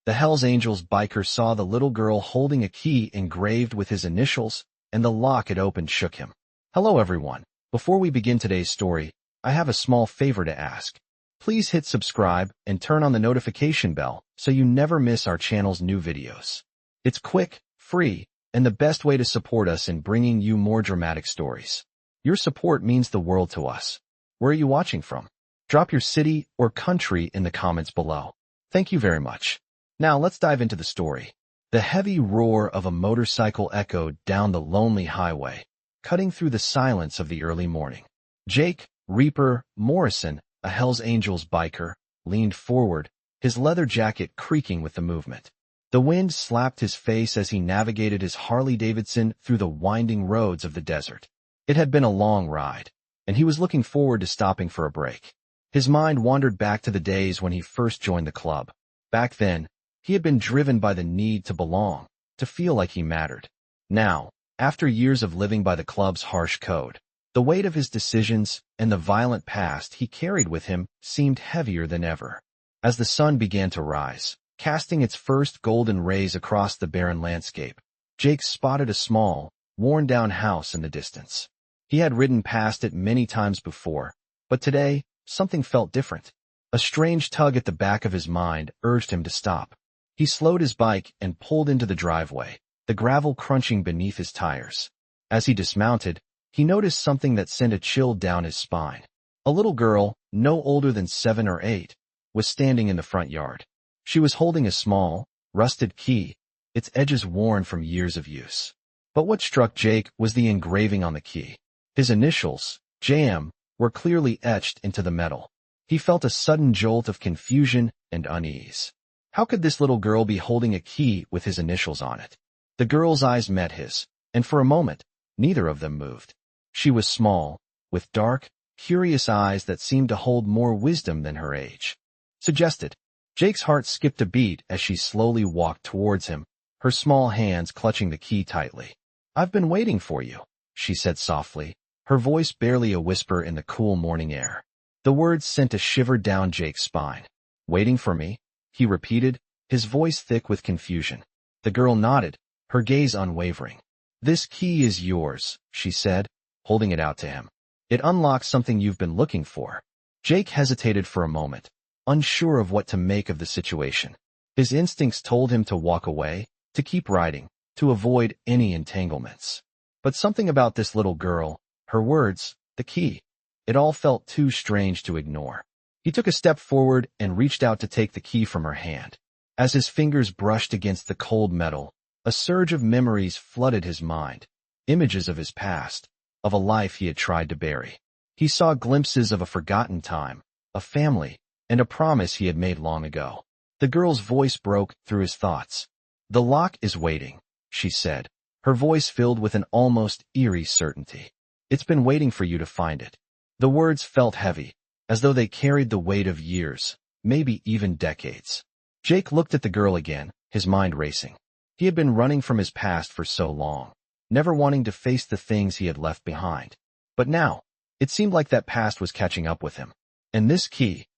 The Hells Angels biker saw the little girl holding a key engraved with his initials, and the lock it opened shook him. Hello everyone. Before we begin today's story, I have a small favor to ask. Please hit subscribe and turn on the notification bell so you never miss our channel's new videos. It's quick, free, and the best way to support us in bringing you more dramatic stories. Your support means the world to us. Where are you watching from? Drop your city or country in the comments below. Thank you very much. Now let's dive into the story. The heavy roar of a motorcycle echoed down the lonely highway, cutting through the silence of the early morning. Jake Reaper Morrison, a Hells Angels biker, leaned forward, his leather jacket creaking with the movement. The wind slapped his face as he navigated his Harley-Davidson through the winding roads of the desert. It had been a long ride, and he was looking forward to stopping for a break. His mind wandered back to the days when he first joined the club. Back then, he had been driven by the need to belong, to feel like he mattered. Now, after years of living by the club's harsh code, the weight of his decisions and the violent past he carried with him seemed heavier than ever. As the sun began to rise, casting its first golden rays across the barren landscape, Jake spotted a small, worn-down house in the distance. He had ridden past it many times before, but today, something felt different. A strange tug at the back of his mind urged him to stop. He slowed his bike and pulled into the driveway, the gravel crunching beneath his tires. As he dismounted, he noticed something that sent a chill down his spine. A little girl, no older than 7 or 8, was standing in the front yard. She was holding a small, rusted key, its edges worn from years of use. But what struck Jake was the engraving on the key. His initials, JM, were clearly etched into the metal. He felt a sudden jolt of confusion and unease. How could this little girl be holding a key with his initials on it? The girl's eyes met his, and for a moment, neither of them moved. She was small, with dark, curious eyes that seemed to hold more wisdom than her age. Suggested. Jake's heart skipped a beat as she slowly walked towards him, her small hands clutching the key tightly. "I've been waiting for you," she said softly, her voice barely a whisper in the cool morning air. The words sent a shiver down Jake's spine. "Waiting for me?" he repeated, his voice thick with confusion. The girl nodded, her gaze unwavering. "This key is yours," she said, holding it out to him. "It unlocks something you've been looking for." Jake hesitated for a moment, unsure of what to make of the situation. His instincts told him to walk away, to keep riding, to avoid any entanglements. But something about this little girl, her words, the key, it all felt too strange to ignore. He took a step forward and reached out to take the key from her hand. As his fingers brushed against the cold metal, a surge of memories flooded his mind. Images of his past, of a life he had tried to bury. He saw glimpses of a forgotten time, a family, and a promise he had made long ago. The girl's voice broke through his thoughts. "The lock is waiting," she said, her voice filled with an almost eerie certainty. "It's been waiting for you to find it." The words felt heavy, as though they carried the weight of years, maybe even decades. Jake looked at the girl again, his mind racing. He had been running from his past for so long, never wanting to face the things he had left behind. But now, it seemed like that past was catching up with him. And this key,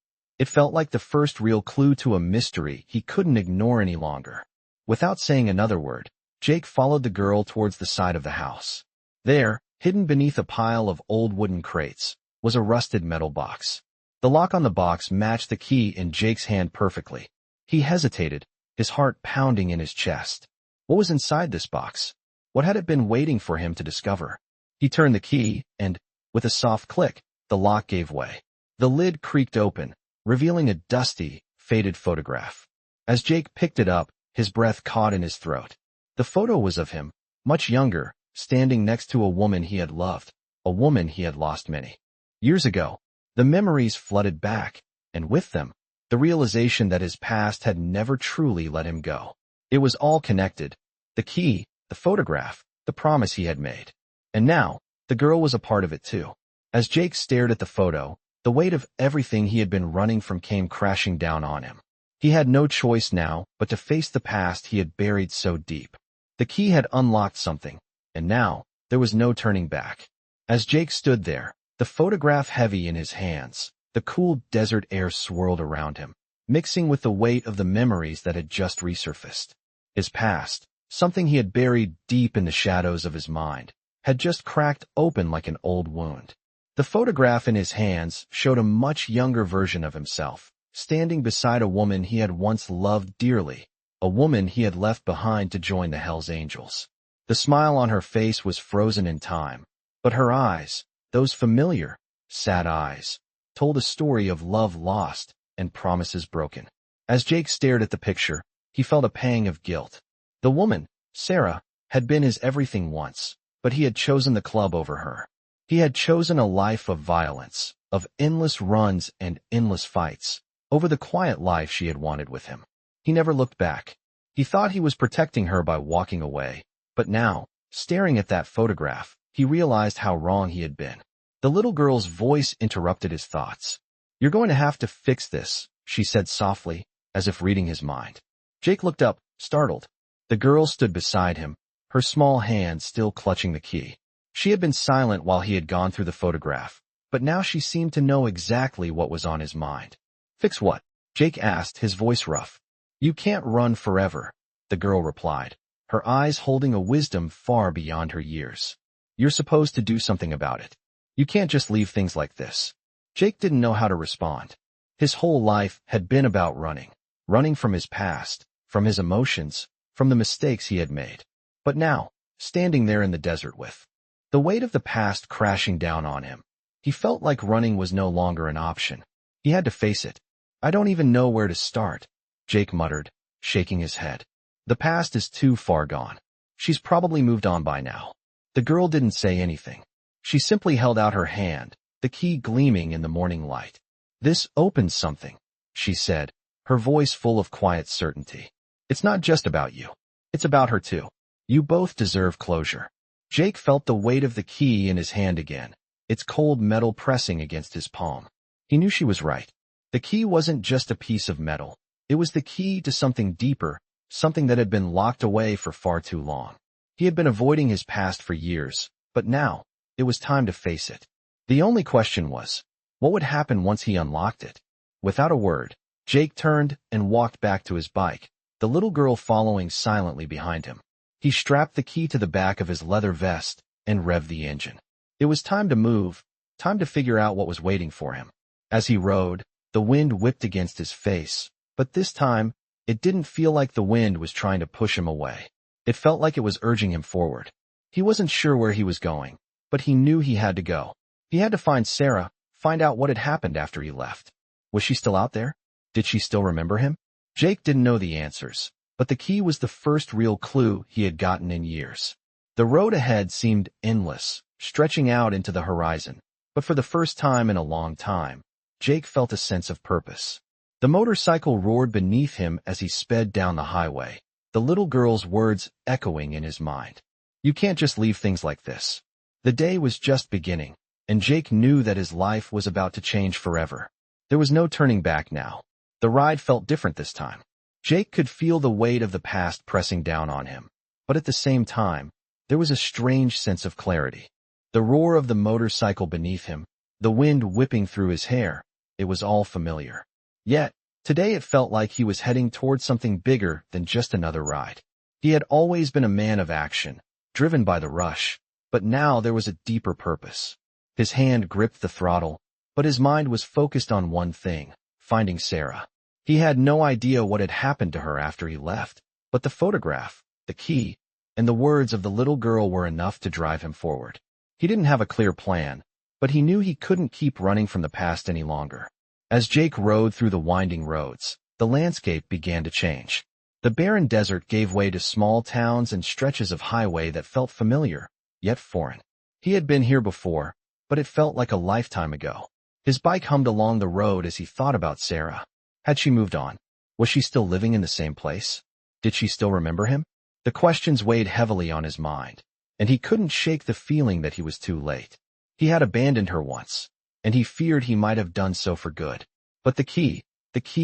it felt like the first real clue to a mystery he couldn't ignore any longer. Without saying another word, Jake followed the girl towards the side of the house. There, hidden beneath a pile of old wooden crates, was a rusted metal box. The lock on the box matched the key in Jake's hand perfectly. He hesitated, his heart pounding in his chest. What was inside this box? What had it been waiting for him to discover? He turned the key, and, with a soft click, the lock gave way. The lid creaked open, revealing a dusty, faded photograph. As Jake picked it up, his breath caught in his throat. The photo was of him, much younger, standing next to a woman he had loved, a woman he had lost many years ago. The memories flooded back, and with them, the realization that his past had never truly let him go. It was all connected. The key, the photograph, the promise he had made. And now, the girl was a part of it too. As Jake stared at the photo, the weight of everything he had been running from came crashing down on him. He had no choice now but to face the past he had buried so deep. The key had unlocked something, and now, there was no turning back. As Jake stood there, the photograph heavy in his hands, the cool desert air swirled around him. mixing with the weight of the memories that had just resurfaced. His past, something he had buried deep in the shadows of his mind, had just cracked open like an old wound. The photograph in his hands showed a much younger version of himself, standing beside a woman he had once loved dearly, a woman he had left behind to join the Hells Angels. The smile on her face was frozen in time, but her eyes, those familiar, sad eyes, told a story of love lost and promises broken. As Jake stared at the picture, he felt a pang of guilt. The woman, Sarah, had been his everything once, but he had chosen the club over her. He had chosen a life of violence, of endless runs and endless fights, over the quiet life she had wanted with him. He never looked back. He thought he was protecting her by walking away, but now, staring at that photograph, he realized how wrong he had been. The little girl's voice interrupted his thoughts. "You're going to have to fix this," she said softly, as if reading his mind. Jake looked up, startled. The girl stood beside him, her small hand still clutching the key. She had been silent while he had gone through the photograph, but now she seemed to know exactly what was on his mind. "Fix what?" Jake asked, his voice rough. "You can't run forever," the girl replied, her eyes holding a wisdom far beyond her years. "You're supposed to do something about it. You can't just leave things like this." Jake didn't know how to respond. His whole life had been about running from his past, from his emotions, from the mistakes he had made. But now, standing there in the desert with the weight of the past crashing down on him, he felt like running was no longer an option. He had to face it. "I don't even know where to start," Jake muttered, shaking his head. "The past is too far gone. She's probably moved on by now." The girl didn't say anything. She simply held out her hand, the key gleaming in the morning light. "This opens something," she said, her voice full of quiet certainty. "It's not just about you. It's about her too. You both deserve closure." Jake felt the weight of the key in his hand again, its cold metal pressing against his palm. He knew she was right. The key wasn't just a piece of metal. It was the key to something deeper, something that had been locked away for far too long. He had been avoiding his past for years, but now, it was time to face it. The only question was, what would happen once he unlocked it? Without a word, Jake turned and walked back to his bike, the little girl following silently behind him. He strapped the key to the back of his leather vest and revved the engine. It was time to move, time to figure out what was waiting for him. As he rode, the wind whipped against his face, but this time, it didn't feel like the wind was trying to push him away. It felt like it was urging him forward. He wasn't sure where he was going, but he knew he had to go. He had to find Sarah, find out what had happened after he left. Was she still out there? Did she still remember him? Jake didn't know the answers, but the key was the first real clue he had gotten in years. The road ahead seemed endless, stretching out into the horizon, but for the first time in a long time, Jake felt a sense of purpose. The motorcycle roared beneath him as he sped down the highway, the little girl's words echoing in his mind. "You can't just leave things like this." The day was just beginning, and Jake knew that his life was about to change forever. There was no turning back now. The ride felt different this time. Jake could feel the weight of the past pressing down on him, but at the same time, there was a strange sense of clarity. The roar of the motorcycle beneath him, the wind whipping through his hair, it was all familiar. Yet, today it felt like he was heading towards something bigger than just another ride. He had always been a man of action, driven by the rush, but now there was a deeper purpose. His hand gripped the throttle, but his mind was focused on one thing, finding Sarah. He had no idea what had happened to her after he left, but the photograph, the key, and the words of the little girl were enough to drive him forward. He didn't have a clear plan, but he knew he couldn't keep running from the past any longer. As Jake rode through the winding roads, the landscape began to change. The barren desert gave way to small towns and stretches of highway that felt familiar, yet foreign. He had been here before, but it felt like a lifetime ago. His bike hummed along the road as he thought about Sarah. Had she moved on? Was she still living in the same place? Did she still remember him? The questions weighed heavily on his mind, and he couldn't shake the feeling that he was too late. He had abandoned her once, and he feared he might have done so for good. But the key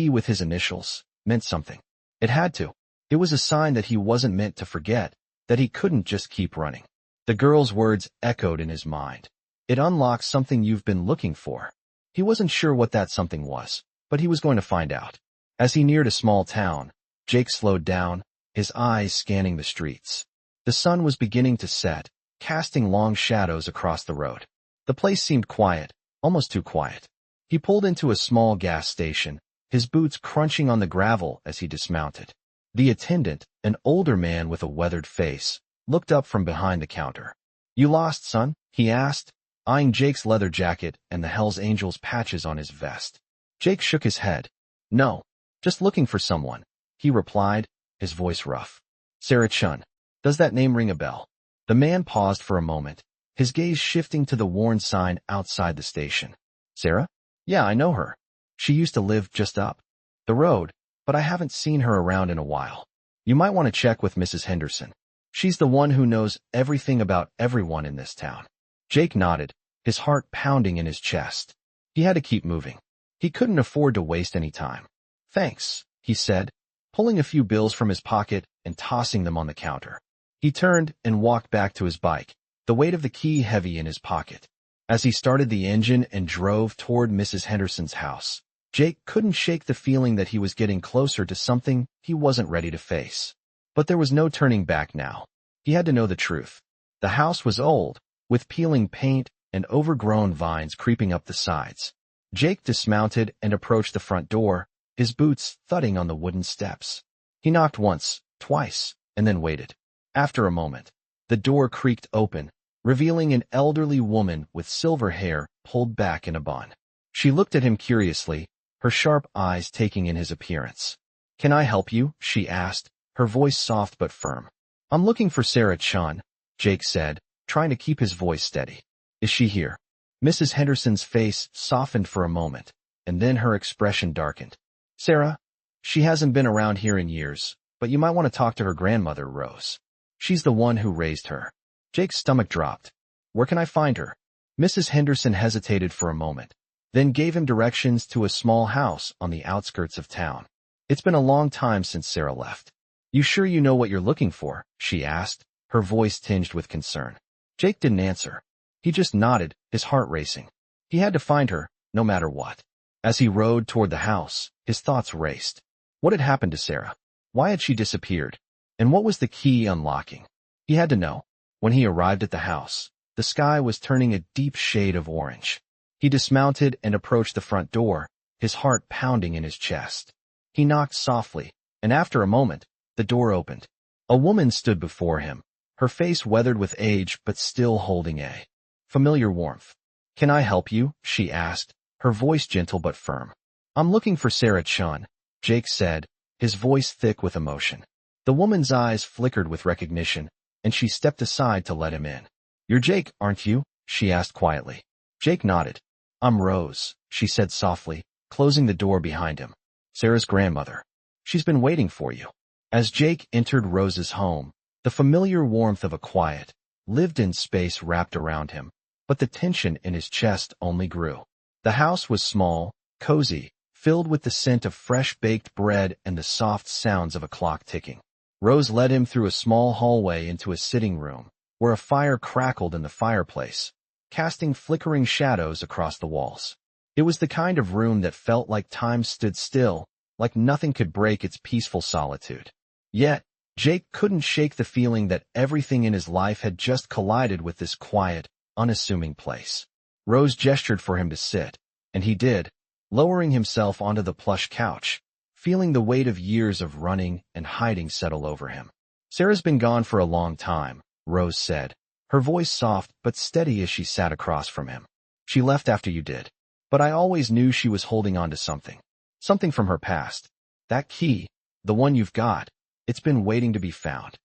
with his initials, meant something. It had to. It was a sign that he wasn't meant to forget, that he couldn't just keep running. The girl's words echoed in his mind. "It unlocks something you've been looking for." He wasn't sure what that something was, but he was going to find out. As he neared a small town, Jake slowed down, his eyes scanning the streets. The sun was beginning to set, casting long shadows across the road. The place seemed quiet, almost too quiet. He pulled into a small gas station, his boots crunching on the gravel as he dismounted. The attendant, an older man with a weathered face, looked up from behind the counter. "You lost, son?" he asked, eyeing Jake's leather jacket and the Hell's Angels patches on his vest. Jake shook his head. "No, just looking for someone," he replied, his voice rough. "Sarah Chun. Does that name ring a bell?" The man paused for a moment, his gaze shifting to the worn sign outside the station. "Sarah? Yeah, I know her. She used to live just up the road, but I haven't seen her around in a while. You might want to check with Mrs. Henderson. She's the one who knows everything about everyone in this town." Jake nodded, his heart pounding in his chest. He had to keep moving. He couldn't afford to waste any time. "Thanks," he said, pulling a few bills from his pocket and tossing them on the counter. He turned and walked back to his bike, the weight of the key heavy in his pocket. As he started the engine and drove toward Mrs. Henderson's house, Jake couldn't shake the feeling that he was getting closer to something he wasn't ready to face. But there was no turning back now. He had to know the truth. The house was old, with peeling paint and overgrown vines creeping up the sides. Jake dismounted and approached the front door, his boots thudding on the wooden steps. He knocked once, twice, and then waited. After a moment, the door creaked open, revealing an elderly woman with silver hair pulled back in a bun. She looked at him curiously, her sharp eyes taking in his appearance. "Can I help you?" she asked, her voice soft but firm. "I'm looking for Sarah Chun," Jake said, trying to keep his voice steady. "Is she here?" Mrs. Henderson's face softened for a moment, and then her expression darkened. "Sarah? She hasn't been around here in years, but you might want to talk to her grandmother, Rose. She's the one who raised her." Jake's stomach dropped. "Where can I find her?" Mrs. Henderson hesitated for a moment, then gave him directions to a small house on the outskirts of town. "It's been a long time since Sarah left." "You sure you know what you're looking for?" she asked, her voice tinged with concern. Jake didn't answer. He just nodded, his heart racing. He had to find her, no matter what. As he rode toward the house, his thoughts raced. What had happened to Sarah? Why had she disappeared? And what was the key unlocking? He had to know. When he arrived at the house, the sky was turning a deep shade of orange. He dismounted and approached the front door, his heart pounding in his chest. He knocked softly, and after a moment, the door opened. A woman stood before him, her face weathered with age but still holding a familiar warmth. "Can I help you?" she asked, her voice gentle but firm. "I'm looking for Sarah Chun," Jake said, his voice thick with emotion. The woman's eyes flickered with recognition, and she stepped aside to let him in. "You're Jake, aren't you?" she asked quietly. Jake nodded. "I'm Rose," she said softly, closing the door behind him. "Sarah's grandmother. She's been waiting for you." As Jake entered Rose's home, the familiar warmth of a quiet, lived-in space wrapped around him, but the tension in his chest only grew. The house was small, cozy, filled with the scent of fresh-baked bread and the soft sounds of a clock ticking. Rose led him through a small hallway into a sitting room, where a fire crackled in the fireplace, casting flickering shadows across the walls. It was the kind of room that felt like time stood still, like nothing could break its peaceful solitude. Yet, Jake couldn't shake the feeling that everything in his life had just collided with this quiet, unassuming place. Rose gestured for him to sit, and he did, lowering himself onto the plush couch, feeling the weight of years of running and hiding settle over him. "Sarah's been gone for a long time," Rose said, her voice soft but steady as she sat across from him. "She left after you did. But I always knew she was holding on to something. Something from her past. That key, the one you've got, it's been waiting to be found."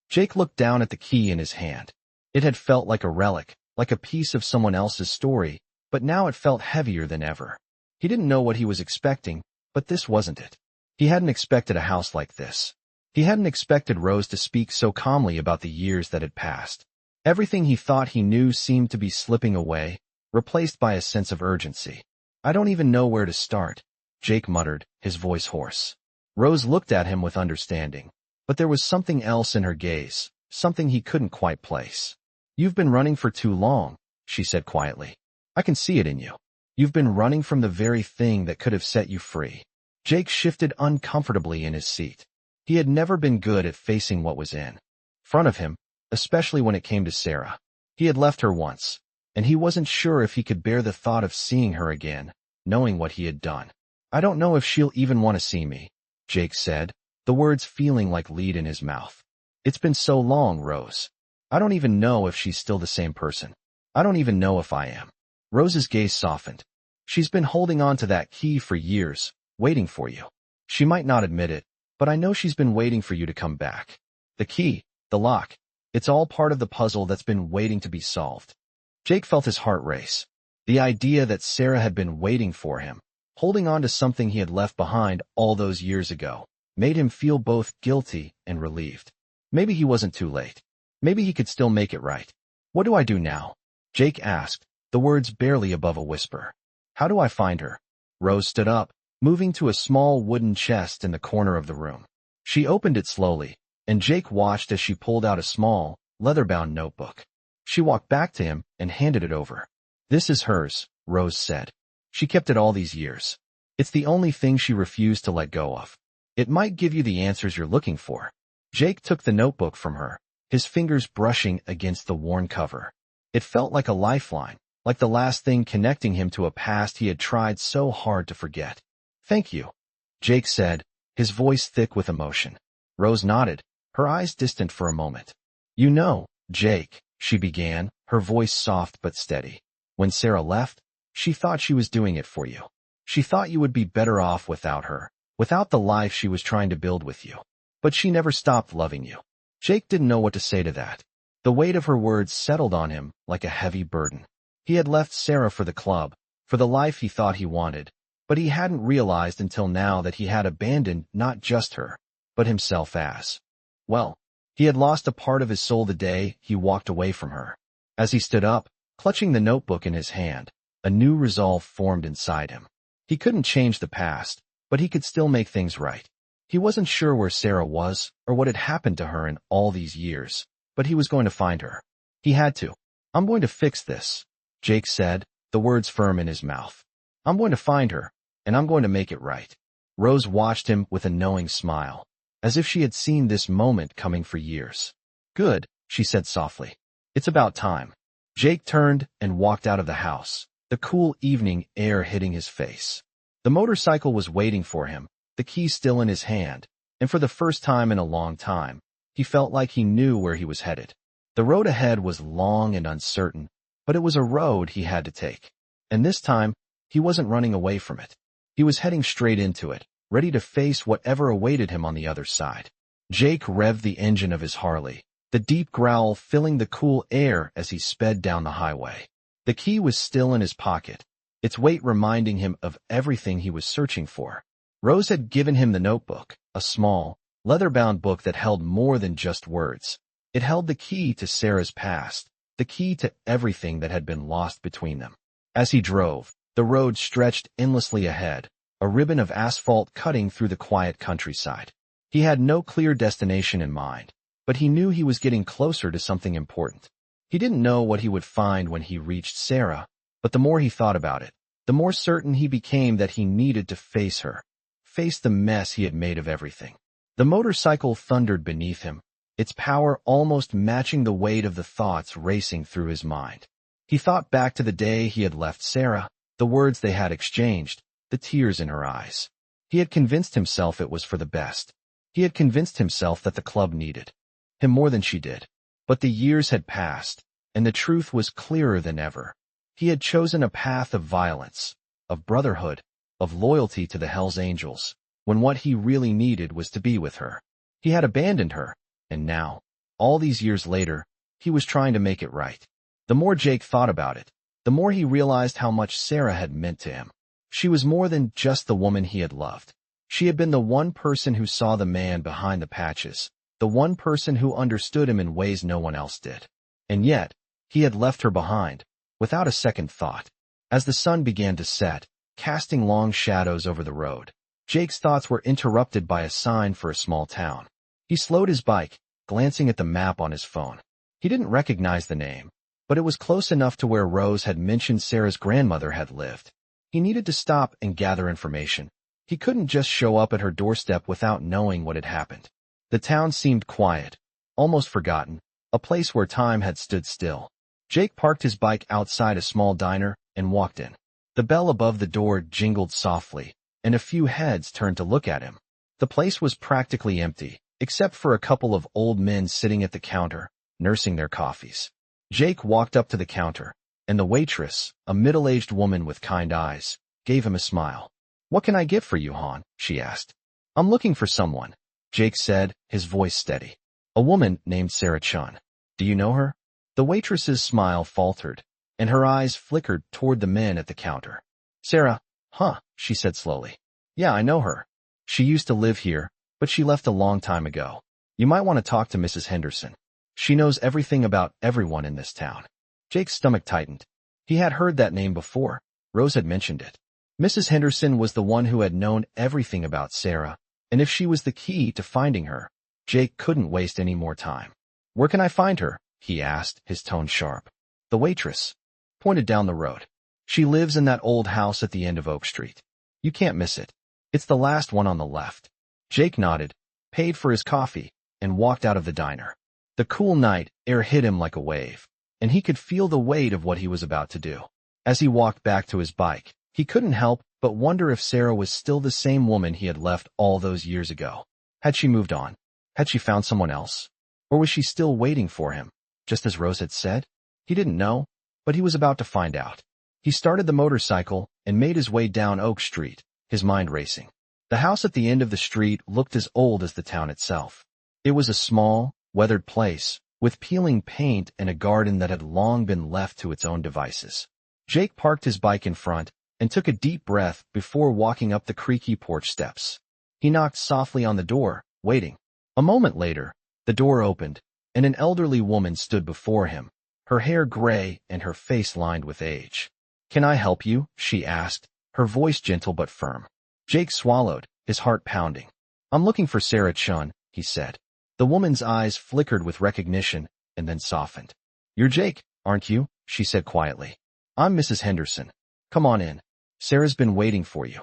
Jake looked down at the key in his hand. It had felt like a relic, like a piece of someone else's story, but now it felt heavier than ever. He didn't know what he was expecting, but this wasn't it. He hadn't expected a house like this. He hadn't expected Rose to speak so calmly about the years that had passed. Everything he thought he knew seemed to be slipping away, replaced by a sense of urgency. "I don't even know where to start," Jake muttered, his voice hoarse. Rose looked at him with understanding, but there was something else in her gaze, something he couldn't quite place. "You've been running for too long," she said quietly. "I can see it in you. You've been running from the very thing that could have set you free." Jake shifted uncomfortably in his seat. He had never been good at facing what was in front of him, especially when it came to Sarah. He had left her once, and he wasn't sure if he could bear the thought of seeing her again, knowing what he had done. "I don't know if she'll even want to see me," Jake said, the words feeling like lead in his mouth. "It's been so long, Rose. I don't even know if she's still the same person. I don't even know if I am." Rose's gaze softened. "She's been holding on to that key for years, waiting for you. She might not admit it, but I know she's been waiting for you to come back. The key, the lock, it's all part of the puzzle that's been waiting to be solved." Jake felt his heart race. The idea that Sarah had been waiting for him, holding on to something he had left behind all those years ago, made him feel both guilty and relieved. Maybe he wasn't too late. Maybe he could still make it right. "What do I do now?" Jake asked, the words barely above a whisper. "How do I find her?" Rose stood up, moving to a small wooden chest in the corner of the room. She opened it slowly, and Jake watched as she pulled out a small, leather-bound notebook. She walked back to him and handed it over. "This is hers," Rose said. "She kept it all these years. It's the only thing she refused to let go of. It might give you the answers you're looking for." Jake took the notebook from her, his fingers brushing against the worn cover. It felt like a lifeline, like the last thing connecting him to a past he had tried so hard to forget. "Thank you," Jake said, his voice thick with emotion. Rose nodded, her eyes distant for a moment. "You know, Jake," she began, her voice soft but steady. "When Sarah left, she thought she was doing it for you. She thought you would be better off without her, without the life she was trying to build with you. But she never stopped loving you." Jake didn't know what to say to that. The weight of her words settled on him like a heavy burden. He had left Sarah for the club, for the life he thought he wanted, but he hadn't realized until now that he had abandoned not just her, but himself as well. He had lost a part of his soul the day he walked away from her. As he stood up, clutching the notebook in his hand, a new resolve formed inside him. He couldn't change the past, but he could still make things right. He wasn't sure where Sarah was or what had happened to her in all these years, but he was going to find her. He had to. "I'm going to fix this," Jake said, the words firm in his mouth. "I'm going to find her, and I'm going to make it right." Rose watched him with a knowing smile, as if she had seen this moment coming for years. "Good," she said softly. "It's about time." Jake turned and walked out of the house, the cool evening air hitting his face. The motorcycle was waiting for him, the key still in his hand, and for the first time in a long time, he felt like he knew where he was headed. The road ahead was long and uncertain, but it was a road he had to take. And this time, he wasn't running away from it. He was heading straight into it, ready to face whatever awaited him on the other side. Jake revved the engine of his Harley, the deep growl filling the cool air as he sped down the highway. The key was still in his pocket, its weight reminding him of everything he was searching for. Rose had given him the notebook, a small, leather-bound book that held more than just words. It held the key to Sarah's past, the key to everything that had been lost between them. As he drove, the road stretched endlessly ahead, a ribbon of asphalt cutting through the quiet countryside. He had no clear destination in mind, but he knew he was getting closer to something important. He didn't know what he would find when he reached Sarah, but the more he thought about it, the more certain he became that he needed to face her, face the mess he had made of everything. The motorcycle thundered beneath him, its power almost matching the weight of the thoughts racing through his mind. He thought back to the day he had left Sarah, the words they had exchanged, the tears in her eyes. He had convinced himself it was for the best. He had convinced himself that the club needed him more than she did. But the years had passed, and the truth was clearer than ever. He had chosen a path of violence, of brotherhood, of loyalty to the Hells Angels, when what he really needed was to be with her. He had abandoned her, and now, all these years later, he was trying to make it right. The more Jake thought about it, the more he realized how much Sarah had meant to him. She was more than just the woman he had loved. She had been the one person who saw the man behind the patches, the one person who understood him in ways no one else did. And yet, he had left her behind, without a second thought. As the sun began to set, casting long shadows over the road, Jake's thoughts were interrupted by a sign for a small town. He slowed his bike, glancing at the map on his phone. He didn't recognize the name, but it was close enough to where Rose had mentioned Sarah's grandmother had lived. He needed to stop and gather information. He couldn't just show up at her doorstep without knowing what had happened. The town seemed quiet, almost forgotten, a place where time had stood still. Jake parked his bike outside a small diner and walked in. The bell above the door jingled softly, and a few heads turned to look at him. The place was practically empty, except for a couple of old men sitting at the counter, nursing their coffees. Jake walked up to the counter, and the waitress, a middle-aged woman with kind eyes, gave him a smile. "What can I get for you, hon?" she asked. "I'm looking for someone," Jake said, his voice steady. "A woman named Sarah Chun. Do you know her?" The waitress's smile faltered, and her eyes flickered toward the men at the counter. "Sarah, huh," she said slowly. "Yeah, I know her. She used to live here, but she left a long time ago. You might want to talk to Mrs. Henderson. She knows everything about everyone in this town." Jake's stomach tightened. He had heard that name before. Rose had mentioned it. Mrs. Henderson was the one who had known everything about Sarah, and if she was the key to finding her, Jake couldn't waste any more time. "Where can I find her?" he asked, his tone sharp. The waitress pointed down the road. "She lives in that old house at the end of Oak Street. You can't miss it. It's the last one on the left." Jake nodded, paid for his coffee, and walked out of the diner. The cool night air hit him like a wave, and he could feel the weight of what he was about to do. As he walked back to his bike, he couldn't help but wonder if Sarah was still the same woman he had left all those years ago. Had she moved on? Had she found someone else? Or was she still waiting for him, just as Rose had said? He didn't know, but he was about to find out. He started the motorcycle and made his way down Oak Street, his mind racing. The house at the end of the street looked as old as the town itself. It was a small, weathered place, with peeling paint and a garden that had long been left to its own devices. Jake parked his bike in front and took a deep breath before walking up the creaky porch steps. He knocked softly on the door, waiting. A moment later, the door opened, and an elderly woman stood before him, her hair gray and her face lined with age. "Can I help you?" she asked, her voice gentle but firm. Jake swallowed, his heart pounding. "I'm looking for Sarah Chun," he said. The woman's eyes flickered with recognition and then softened. "You're Jake, aren't you?" she said quietly. "I'm Mrs. Henderson. Come on in. Sarah's been waiting for you."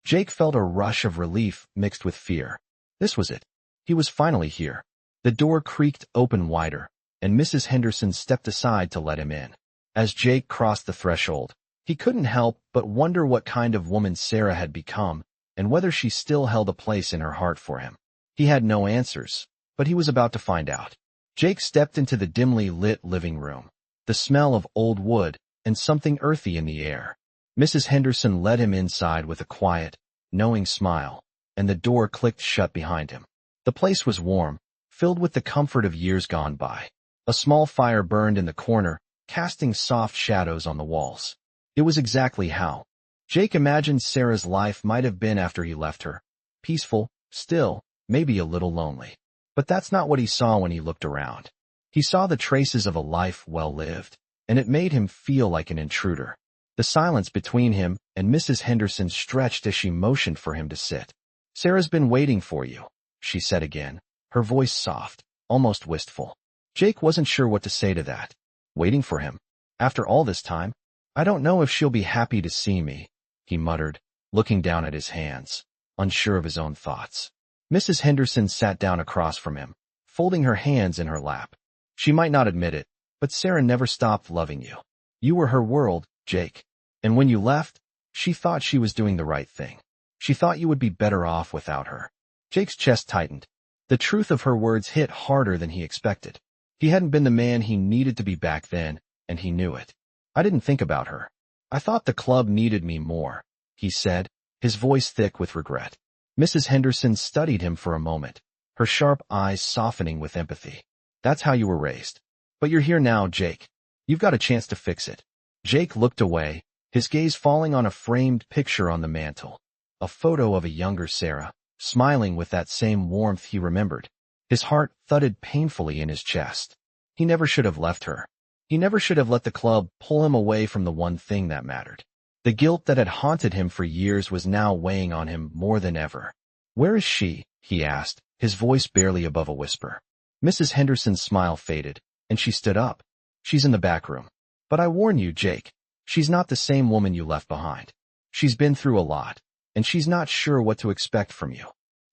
Jake felt a rush of relief mixed with fear. This was it. He was finally here. The door creaked open wider, and Mrs. Henderson stepped aside to let him in. As Jake crossed the threshold, he couldn't help but wonder what kind of woman Sarah had become and whether she still held a place in her heart for him. He had no answers, but he was about to find out. Jake stepped into the dimly lit living room, the smell of old wood and something earthy in the air. Mrs. Henderson led him inside with a quiet, knowing smile, and the door clicked shut behind him. The place was warm, filled with the comfort of years gone by. A small fire burned in the corner, casting soft shadows on the walls. It was exactly how Jake imagined Sarah's life might have been after he left her. Peaceful, still, maybe a little lonely. But that's not what he saw when he looked around. He saw the traces of a life well lived, and it made him feel like an intruder. The silence between him and Mrs. Henderson stretched as she motioned for him to sit. "Sarah's been waiting for you," she said again, her voice soft, almost wistful. Jake wasn't sure what to say to that. Waiting for him? After all this time? "I don't know if she'll be happy to see me," he muttered, looking down at his hands, unsure of his own thoughts. Mrs. Henderson sat down across from him, folding her hands in her lap. "She might not admit it, but Sarah never stopped loving you. You were her world, Jake. And when you left, she thought she was doing the right thing. She thought you would be better off without her." Jake's chest tightened. The truth of her words hit harder than he expected. He hadn't been the man he needed to be back then, and he knew it. "I didn't think about her. I thought the club needed me more," he said, his voice thick with regret. Mrs. Henderson studied him for a moment, her sharp eyes softening with empathy. "That's how you were raised. But you're here now, Jake. You've got a chance to fix it." Jake looked away, his gaze falling on a framed picture on the mantel, a photo of a younger Sarah, smiling with that same warmth he remembered. His heart thudded painfully in his chest. He never should have left her. He never should have let the club pull him away from the one thing that mattered. The guilt that had haunted him for years was now weighing on him more than ever. "Where is she?" he asked, his voice barely above a whisper. Mrs. Henderson's smile faded, and she stood up. "She's in the back room. But I warn you, Jake, she's not the same woman you left behind. She's been through a lot. and she's not sure what to expect from you.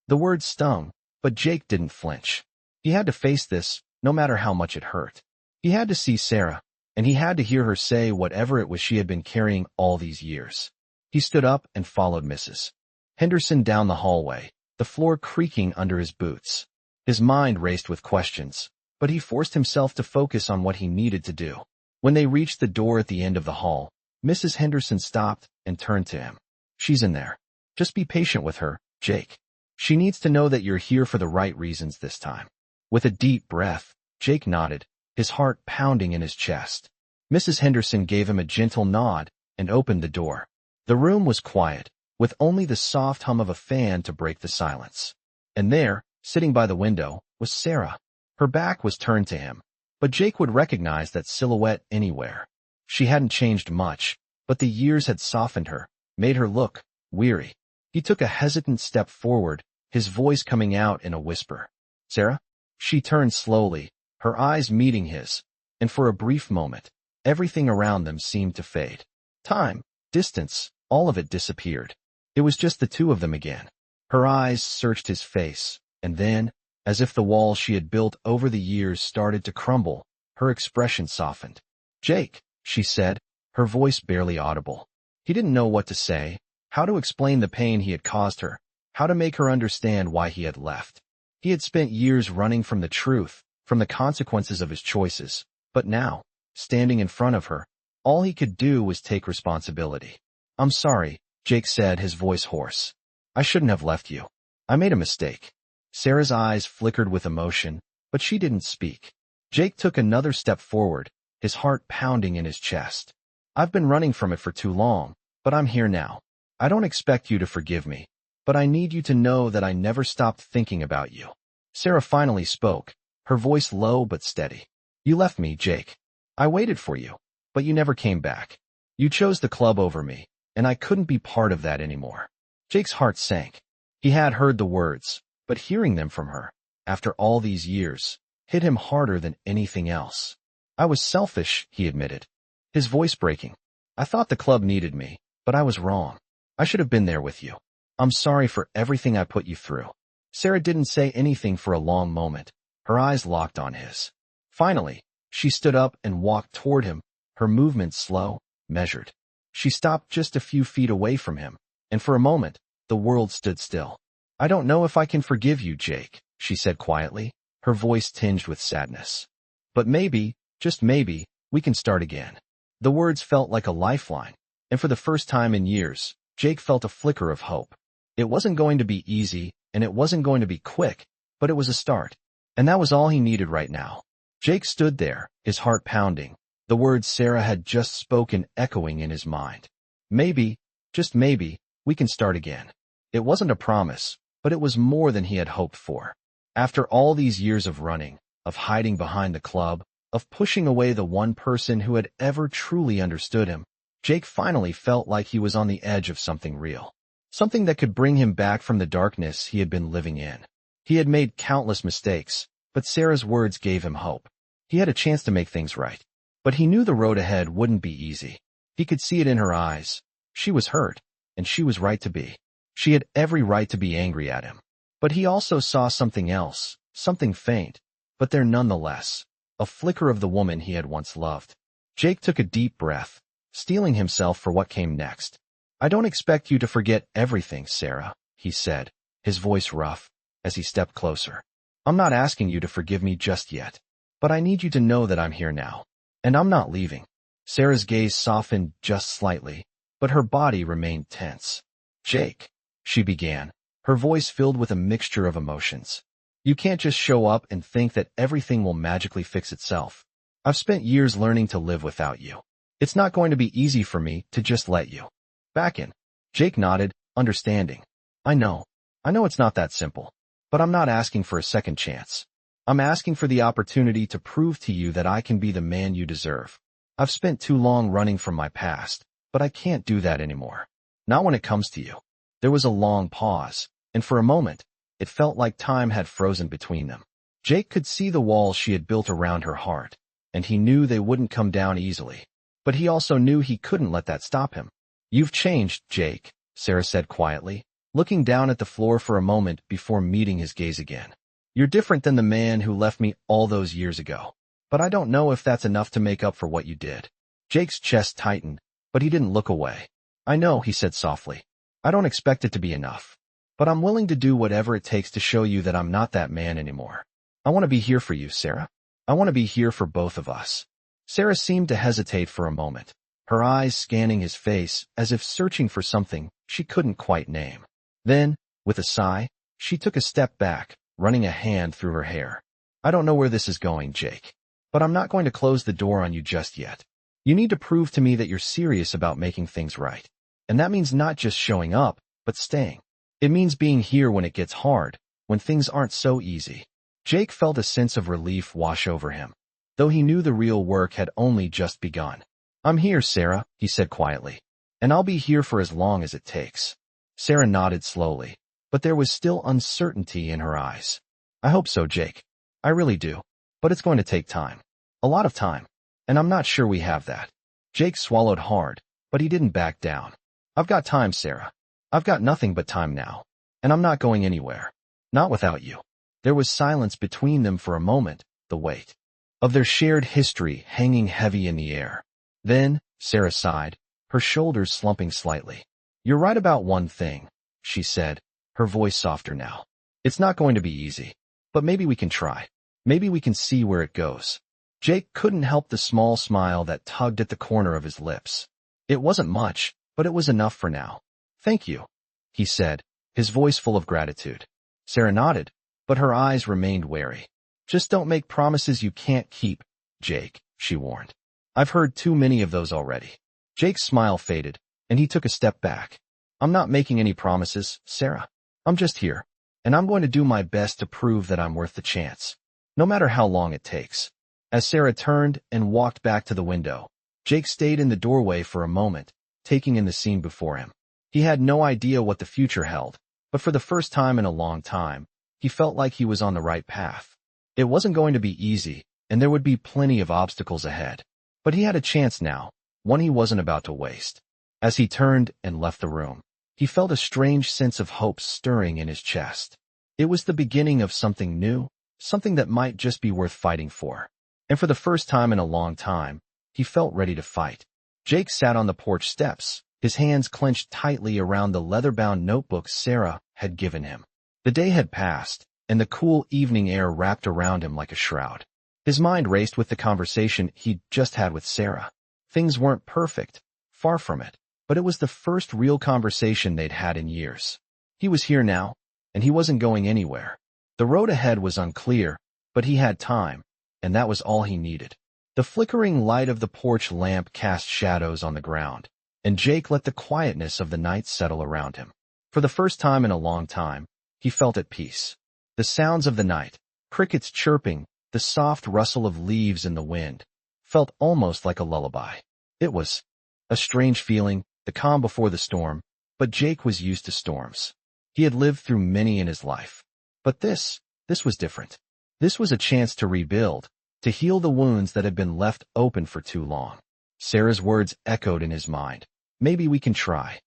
The words stung, but Jake didn't flinch. He had to face this, no matter how much it hurt. He had to see Sarah, and he had to hear her say whatever it was she had been carrying all these years. He stood up and followed Mrs. Henderson down the hallway, the floor creaking under his boots. His mind raced with questions, but he forced himself to focus on what he needed to do. When they reached the door at the end of the hall, Mrs. Henderson stopped and turned to him. "She's in there. Just be patient with her, Jake. She needs to know that you're here for the right reasons this time." With a deep breath, Jake nodded, his heart pounding in his chest. Mrs. Henderson gave him a gentle nod and opened the door. The room was quiet, with only the soft hum of a fan to break the silence. And there, sitting by the window, was Sarah. Her back was turned to him, but Jake would recognize that silhouette anywhere. She hadn't changed much, but the years had softened her, made her look weary. He took a hesitant step forward, his voice coming out in a whisper. "Sarah?" She turned slowly, her eyes meeting his, and for a brief moment, everything around them seemed to fade. Time, distance, all of it disappeared. It was just the two of them again. Her eyes searched his face, and then, as if the walls she had built over the years started to crumble, her expression softened. "Jake," she said, her voice barely audible. He didn't know what to say, how to explain the pain he had caused her, how to make her understand why he had left. He had spent years running from the truth, from the consequences of his choices, but now, standing in front of her, all he could do was take responsibility. "I'm sorry," Jake said, his voice hoarse. "I shouldn't have left you. I made a mistake." Sarah's eyes flickered with emotion, but she didn't speak. Jake took another step forward, his heart pounding in his chest. "I've been running from it for too long, but I'm here now. I don't expect you to forgive me, but I need you to know that I never stopped thinking about you." Sarah finally spoke, her voice low but steady. "You left me, Jake. I waited for you, but you never came back. You chose the club over me, and I couldn't be part of that anymore." Jake's heart sank. He had heard the words, but hearing them from her, after all these years, hit him harder than anything else. "I was selfish," he admitted, his voice breaking. "I thought the club needed me, but I was wrong. I should have been there with you. I'm sorry for everything I put you through." Sarah didn't say anything for a long moment, her eyes locked on his. Finally, she stood up and walked toward him, her movements slow, measured. She stopped just a few feet away from him, and for a moment, the world stood still. "I don't know if I can forgive you, Jake," she said quietly, her voice tinged with sadness. "But maybe, just maybe, we can start again." The words felt like a lifeline, and for the first time in years, Jake felt a flicker of hope. It wasn't going to be easy, and it wasn't going to be quick, but it was a start. And that was all he needed right now. Jake stood there, his heart pounding, the words Sarah had just spoken echoing in his mind. "Maybe, just maybe, we can start again." It wasn't a promise, but it was more than he had hoped for. After all these years of running, of hiding behind the club, of pushing away the one person who had ever truly understood him, Jake finally felt like he was on the edge of something real. Something that could bring him back from the darkness he had been living in. He had made countless mistakes, but Sarah's words gave him hope. He had a chance to make things right. But he knew the road ahead wouldn't be easy. He could see it in her eyes. She was hurt, and she was right to be. She had every right to be angry at him. But he also saw something else, something faint, but there nonetheless, a flicker of the woman he had once loved. Jake took a deep breath, steeling himself for what came next. "I don't expect you to forget everything, Sarah," he said, his voice rough, as he stepped closer. "I'm not asking you to forgive me just yet, but I need you to know that I'm here now, and I'm not leaving." Sarah's gaze softened just slightly, but her body remained tense. "Jake," she began, her voice filled with a mixture of emotions. "You can't just show up and think that everything will magically fix itself. I've spent years learning to live without you. It's not going to be easy for me to just let you back in." Jake nodded, understanding. I know it's not that simple, but I'm not asking for a second chance. I'm asking for the opportunity to prove to you that I can be the man you deserve. I've spent too long running from my past, but I can't do that anymore. Not when it comes to you." There was a long pause, and for a moment, it felt like time had frozen between them. Jake could see the walls she had built around her heart, and he knew they wouldn't come down easily. But he also knew he couldn't let that stop him. "You've changed, Jake," Sarah said quietly, looking down at the floor for a moment before meeting his gaze again. You're different than the man who left me all those years ago. But I don't know if that's enough to make up for what you did. Jake's chest tightened, but he didn't look away. I know, he said softly. I don't expect it to be enough. But I'm willing to do whatever it takes to show you that I'm not that man anymore. I want to be here for you, Sarah. I want to be here for both of us. Sarah seemed to hesitate for a moment, her eyes scanning his face as if searching for something she couldn't quite name. Then, with a sigh, she took a step back, running a hand through her hair. I don't know where this is going, Jake. But I'm not going to close the door on you just yet. You need to prove to me that you're serious about making things right. And that means not just showing up, but staying. It means being here when it gets hard, when things aren't so easy. Jake felt a sense of relief wash over him, though he knew the real work had only just begun. I'm here, Sarah, he said quietly. And I'll be here for as long as it takes. Sarah nodded slowly, but there was still uncertainty in her eyes. I hope so, Jake. I really do. But it's going to take time. A lot of time. And I'm not sure we have that. Jake swallowed hard, but he didn't back down. I've got time, Sarah. I've got nothing but time now. And I'm not going anywhere. Not without you. There was silence between them for a moment, the weight of their shared history hanging heavy in the air. Then, Sarah sighed, her shoulders slumping slightly. You're right about one thing, she said, her voice softer now. It's not going to be easy. But maybe we can try. Maybe we can see where it goes. Jake couldn't help the small smile that tugged at the corner of his lips. It wasn't much, but it was enough for now. Thank you, he said, his voice full of gratitude. Sarah nodded, but her eyes remained wary. Just don't make promises you can't keep, Jake, she warned. I've heard too many of those already. Jake's smile faded, and he took a step back. I'm not making any promises, Sarah. I'm just here, and I'm going to do my best to prove that I'm worth the chance. No matter how long it takes. As Sarah turned and walked back to the window, Jake stayed in the doorway for a moment, taking in the scene before him. He had no idea what the future held, but for the first time in a long time, he felt like he was on the right path. It wasn't going to be easy, and there would be plenty of obstacles ahead. But he had a chance now, one he wasn't about to waste. As he turned and left the room, he felt a strange sense of hope stirring in his chest. It was the beginning of something new, something that might just be worth fighting for. And for the first time in a long time, he felt ready to fight. Jake sat on the porch steps, his hands clenched tightly around the leather-bound notebook Sarah had given him. The day had passed, and the cool evening air wrapped around him like a shroud. His mind raced with the conversation he'd just had with Sarah. Things weren't perfect, far from it, but it was the first real conversation they'd had in years. He was here now, and he wasn't going anywhere. The road ahead was unclear, but he had time, and that was all he needed. The flickering light of the porch lamp cast shadows on the ground, and Jake let the quietness of the night settle around him. For the first time in a long time, he felt at peace. The sounds of the night, crickets chirping, the soft rustle of leaves in the wind, felt almost like a lullaby. It was a strange feeling, the calm before the storm, but Jake was used to storms. He had lived through many in his life. But this was different. This was a chance to rebuild, to heal the wounds that had been left open for too long. Sarah's words echoed in his mind. Maybe we can try.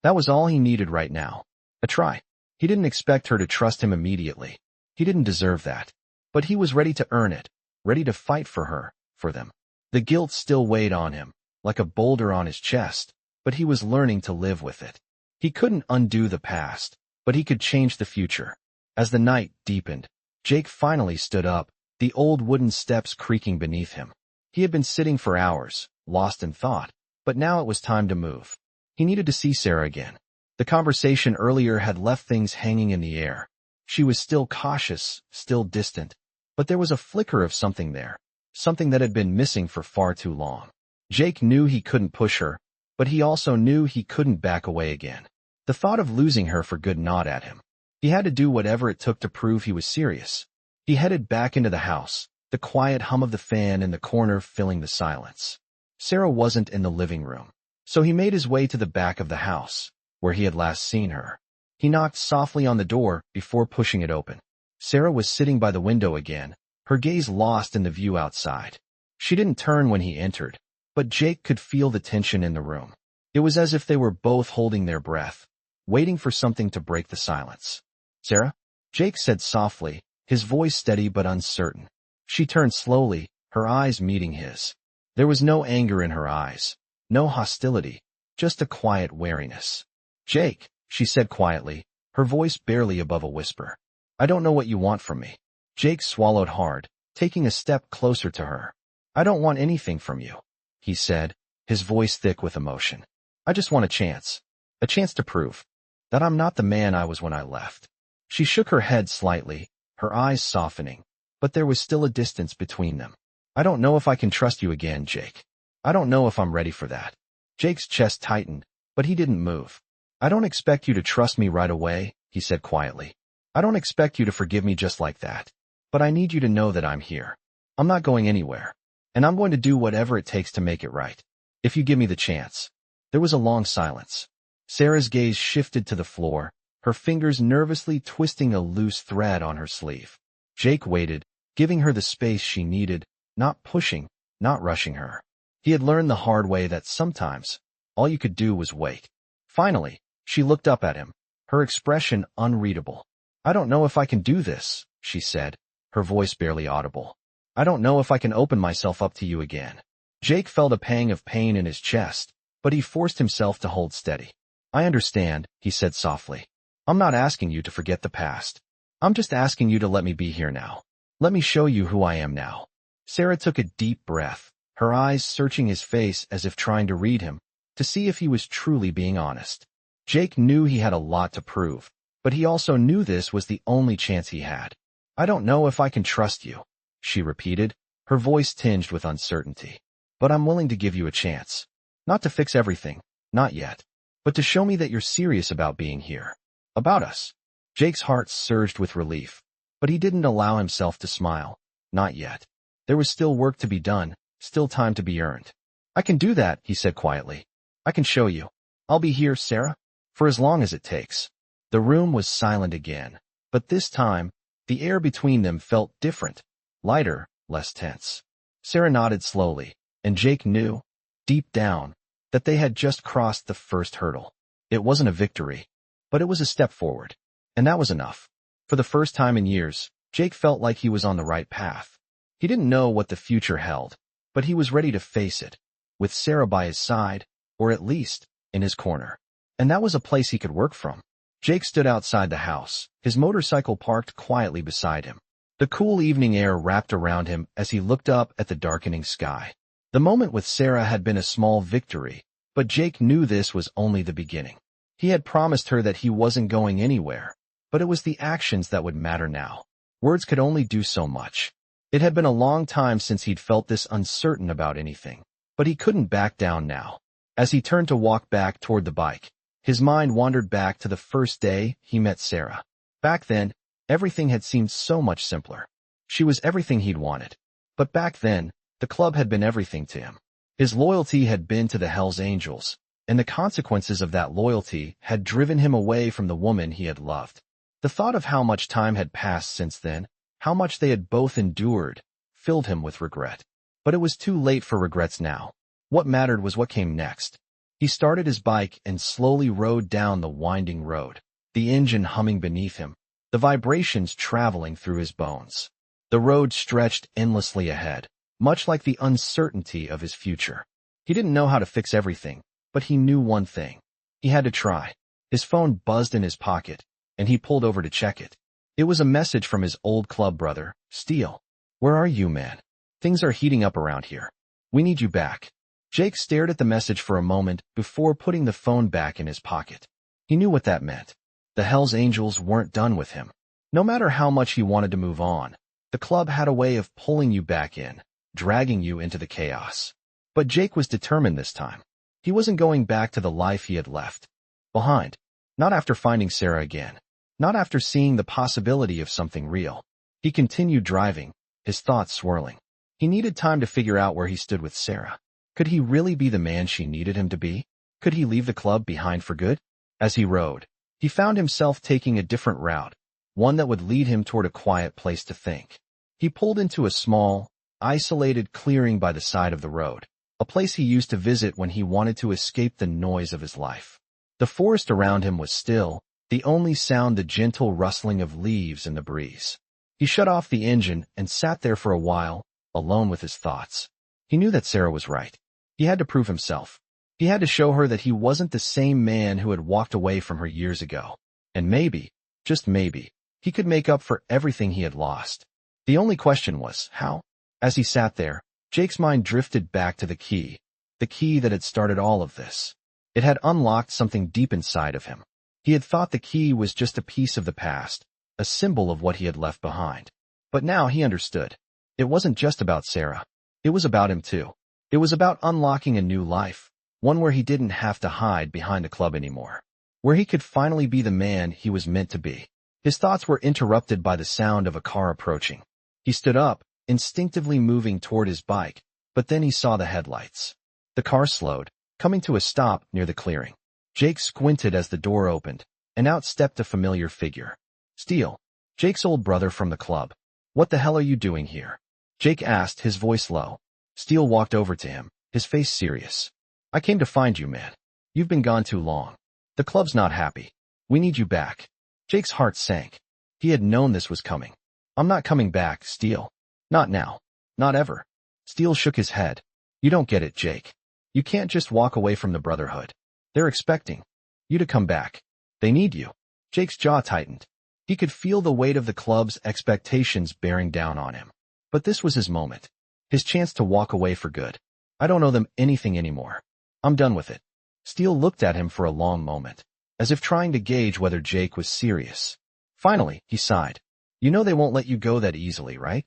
That was all he needed right now. A try. He didn't expect her to trust him immediately. He didn't deserve that. But he was ready to earn it, ready to fight for her, for them. The guilt still weighed on him, like a boulder on his chest, but he was learning to live with it. He couldn't undo the past, but he could change the future. As the night deepened, Jake finally stood up, the old wooden steps creaking beneath him. He had been sitting for hours, lost in thought, but now it was time to move. He needed to see Sarah again. The conversation earlier had left things hanging in the air. She was still cautious, still distant, but there was a flicker of something there, something that had been missing for far too long. Jake knew he couldn't push her, but he also knew he couldn't back away again. The thought of losing her for good gnawed at him. He had to do whatever it took to prove he was serious. He headed back into the house, the quiet hum of the fan in the corner filling the silence. Sarah wasn't in the living room, so he made his way to the back of the house, where he had last seen her. He knocked softly on the door before pushing it open. Sarah was sitting by the window again, her gaze lost in the view outside. She didn't turn when he entered, but Jake could feel the tension in the room. It was as if they were both holding their breath, waiting for something to break the silence. "Sarah?" Jake said softly, his voice steady but uncertain. She turned slowly, her eyes meeting his. There was no anger in her eyes, no hostility, just a quiet wariness. "Jake," she said quietly, her voice barely above a whisper. "I don't know what you want from me." Jake swallowed hard, taking a step closer to her. "I don't want anything from you," he said, his voice thick with emotion. "I just want a chance to prove that I'm not the man I was when I left." She shook her head slightly, her eyes softening, but there was still a distance between them. "I don't know if I can trust you again, Jake. I don't know if I'm ready for that." Jake's chest tightened, but he didn't move. "I don't expect you to trust me right away," he said quietly. "I don't expect you to forgive me just like that. But I need you to know that I'm here. I'm not going anywhere. And I'm going to do whatever it takes to make it right. If you give me the chance." There was a long silence. Sarah's gaze shifted to the floor, her fingers nervously twisting a loose thread on her sleeve. Jake waited, giving her the space she needed, not pushing, not rushing her. He had learned the hard way that sometimes all you could do was wait. Finally, she looked up at him, her expression unreadable. "I don't know if I can do this," she said, her voice barely audible. "I don't know if I can open myself up to you again." Jake felt a pang of pain in his chest, but he forced himself to hold steady. "I understand," he said softly. "I'm not asking you to forget the past. I'm just asking you to let me be here now. Let me show you who I am now." Sarah took a deep breath, her eyes searching his face as if trying to read him, to see if he was truly being honest. Jake knew he had a lot to prove, but he also knew this was the only chance he had. "I don't know if I can trust you," she repeated, her voice tinged with uncertainty. "But I'm willing to give you a chance. Not to fix everything, not yet, but to show me that you're serious about being here. About us." Jake's heart surged with relief, but he didn't allow himself to smile. Not yet. There was still work to be done, still time to be earned. "I can do that," he said quietly. "I can show you. I'll be here, Sarah, for as long as it takes." The room was silent again, but this time, the air between them felt different, lighter, less tense. Sarah nodded slowly, and Jake knew, deep down, that they had just crossed the first hurdle. It wasn't a victory, but it was a step forward. And that was enough. For the first time in years, Jake felt like he was on the right path. He didn't know what the future held, but he was ready to face it, with Sarah by his side, or at least, in his corner. And that was a place he could work from. Jake stood outside the house, his motorcycle parked quietly beside him. The cool evening air wrapped around him as he looked up at the darkening sky. The moment with Sarah had been a small victory, but Jake knew this was only the beginning. He had promised her that he wasn't going anywhere, but it was the actions that would matter now. Words could only do so much. It had been a long time since he'd felt this uncertain about anything, but he couldn't back down now. As he turned to walk back toward the bike, his mind wandered back to the first day he met Sarah. Back then, everything had seemed so much simpler. She was everything he'd wanted. But back then, the club had been everything to him. His loyalty had been to the Hells Angels, and the consequences of that loyalty had driven him away from the woman he had loved. The thought of how much time had passed since then, how much they had both endured, filled him with regret. But it was too late for regrets now. What mattered was what came next. He started his bike and slowly rode down the winding road, the engine humming beneath him, the vibrations traveling through his bones. The road stretched endlessly ahead, much like the uncertainty of his future. He didn't know how to fix everything, but he knew one thing. He had to try. His phone buzzed in his pocket, and he pulled over to check it. It was a message from his old club brother, Steele. "Where are you, man? Things are heating up around here. We need you back." Jake stared at the message for a moment before putting the phone back in his pocket. He knew what that meant. The Hells Angels weren't done with him. No matter how much he wanted to move on, the club had a way of pulling you back in, dragging you into the chaos. But Jake was determined this time. He wasn't going back to the life he had left behind. Not after finding Sarah again. Not after seeing the possibility of something real. He continued driving, his thoughts swirling. He needed time to figure out where he stood with Sarah. Could he really be the man she needed him to be? Could he leave the club behind for good? As he rode, he found himself taking a different route, one that would lead him toward a quiet place to think. He pulled into a small, isolated clearing by the side of the road, a place he used to visit when he wanted to escape the noise of his life. The forest around him was still, the only sound the gentle rustling of leaves in the breeze. He shut off the engine and sat there for a while, alone with his thoughts. He knew that Sarah was right. He had to prove himself. He had to show her that he wasn't the same man who had walked away from her years ago. And maybe, just maybe, he could make up for everything he had lost. The only question was, how? As he sat there, Jake's mind drifted back to the key that had started all of this. It had unlocked something deep inside of him. He had thought the key was just a piece of the past, a symbol of what he had left behind. But now he understood. It wasn't just about Sarah. It was about him too. It was about unlocking a new life, one where he didn't have to hide behind a club anymore, where he could finally be the man he was meant to be. His thoughts were interrupted by the sound of a car approaching. He stood up, instinctively moving toward his bike, but then he saw the headlights. The car slowed, coming to a stop near the clearing. Jake squinted as the door opened, and out stepped a familiar figure. Steele, Jake's old brother from the club. What the hell are you doing here? Jake asked, his voice low. Steele walked over to him, his face serious. I came to find you, man. You've been gone too long. The club's not happy. We need you back. Jake's heart sank. He had known this was coming. I'm not coming back, Steele. Not now. Not ever. Steele shook his head. You don't get it, Jake. You can't just walk away from the Brotherhood. They're expecting you to come back. They need you. Jake's jaw tightened. He could feel the weight of the club's expectations bearing down on him. But this was his moment. His chance to walk away for good. I don't owe them anything anymore. I'm done with it. Steele looked at him for a long moment, as if trying to gauge whether Jake was serious. Finally, he sighed. You know they won't let you go that easily, right?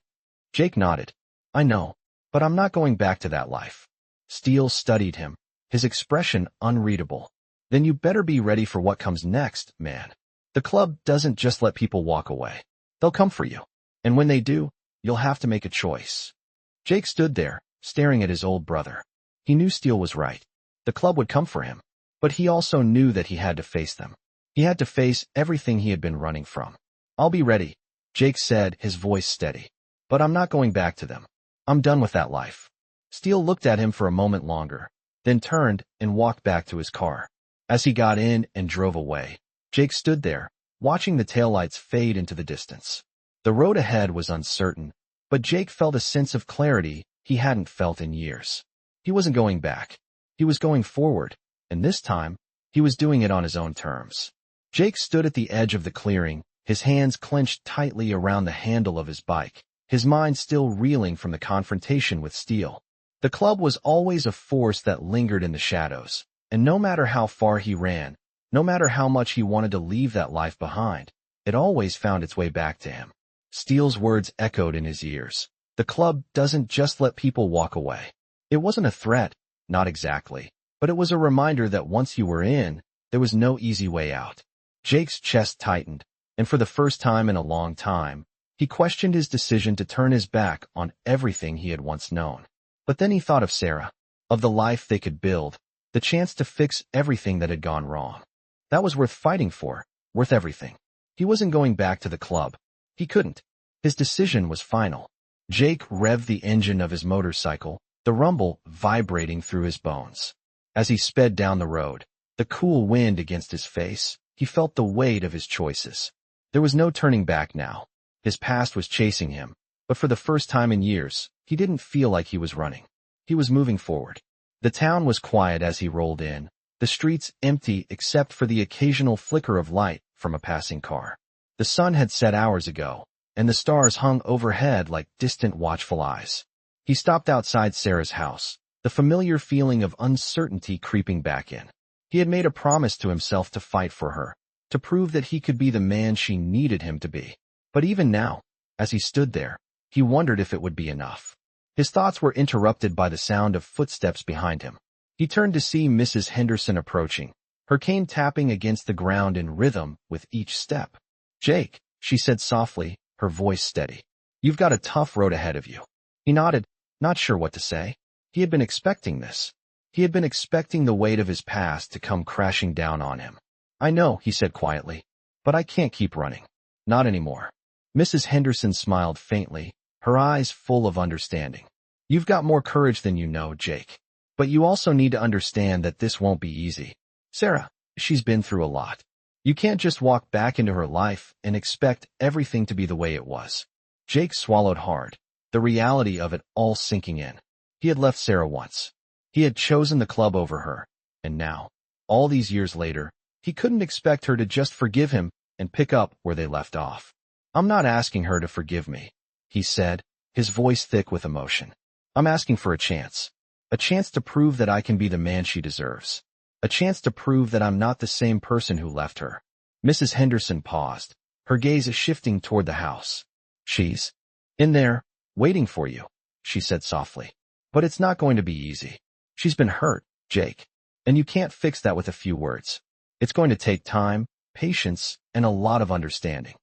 Jake nodded. I know, but I'm not going back to that life. Steele studied him, his expression unreadable. Then you better be ready for what comes next, man. The club doesn't just let people walk away. They'll come for you. And when they do, you'll have to make a choice. Jake stood there, staring at his old brother. He knew Steele was right. The club would come for him. But he also knew that he had to face them. He had to face everything he had been running from. I'll be ready, Jake said, his voice steady. But I'm not going back to them. I'm done with that life. Steele looked at him for a moment longer, then turned and walked back to his car. As he got in and drove away, Jake stood there, watching the taillights fade into the distance. The road ahead was uncertain, but Jake felt a sense of clarity he hadn't felt in years. He wasn't going back. He was going forward, and this time, he was doing it on his own terms. Jake stood at the edge of the clearing, his hands clenched tightly around the handle of his bike, his mind still reeling from the confrontation with Steele. The club was always a force that lingered in the shadows, and no matter how far he ran, no matter how much he wanted to leave that life behind, it always found its way back to him. Steele's words echoed in his ears. The club doesn't just let people walk away. It wasn't a threat, not exactly, but it was a reminder that once you were in, there was no easy way out. Jake's chest tightened, and for the first time in a long time, he questioned his decision to turn his back on everything he had once known. But then he thought of Sarah, of the life they could build, the chance to fix everything that had gone wrong. That was worth fighting for, worth everything. He wasn't going back to the club. He couldn't. His decision was final. Jake revved the engine of his motorcycle, the rumble vibrating through his bones. As he sped down the road, the cool wind against his face, he felt the weight of his choices. There was no turning back now. His past was chasing him, but for the first time in years, he didn't feel like he was running. He was moving forward. The town was quiet as he rolled in, the streets empty except for the occasional flicker of light from a passing car. The sun had set hours ago, and the stars hung overhead like distant watchful eyes. He stopped outside Sarah's house, the familiar feeling of uncertainty creeping back in. He had made a promise to himself to fight for her, to prove that he could be the man she needed him to be. But even now, as he stood there, he wondered if it would be enough. His thoughts were interrupted by the sound of footsteps behind him. He turned to see Mrs. Henderson approaching, her cane tapping against the ground in rhythm with each step. Jake, she said softly, her voice steady. You've got a tough road ahead of you. He nodded, not sure what to say. He had been expecting this. He had been expecting the weight of his past to come crashing down on him. I know, he said quietly, but I can't keep running. Not anymore. Mrs. Henderson smiled faintly, her eyes full of understanding. You've got more courage than you know, Jake. But you also need to understand that this won't be easy. Sarah, She's been through a lot. You can't just walk back into her life and expect everything to be the way it was. Jake swallowed hard, the reality of it all sinking in. He had left Sarah once. He had chosen the club over her. And now, all these years later, he couldn't expect her to just forgive him and pick up where they left off. I'm not asking her to forgive me, he said, his voice thick with emotion. I'm asking for a chance. A chance to prove that I can be the man she deserves. A chance to prove that I'm not the same person who left her. Mrs. Henderson paused, her gaze shifting toward the house. She's in there, waiting for you, she said softly. But it's not going to be easy. She's been hurt, Jake. And you can't fix that with a few words. It's going to take time, patience, and a lot of understanding.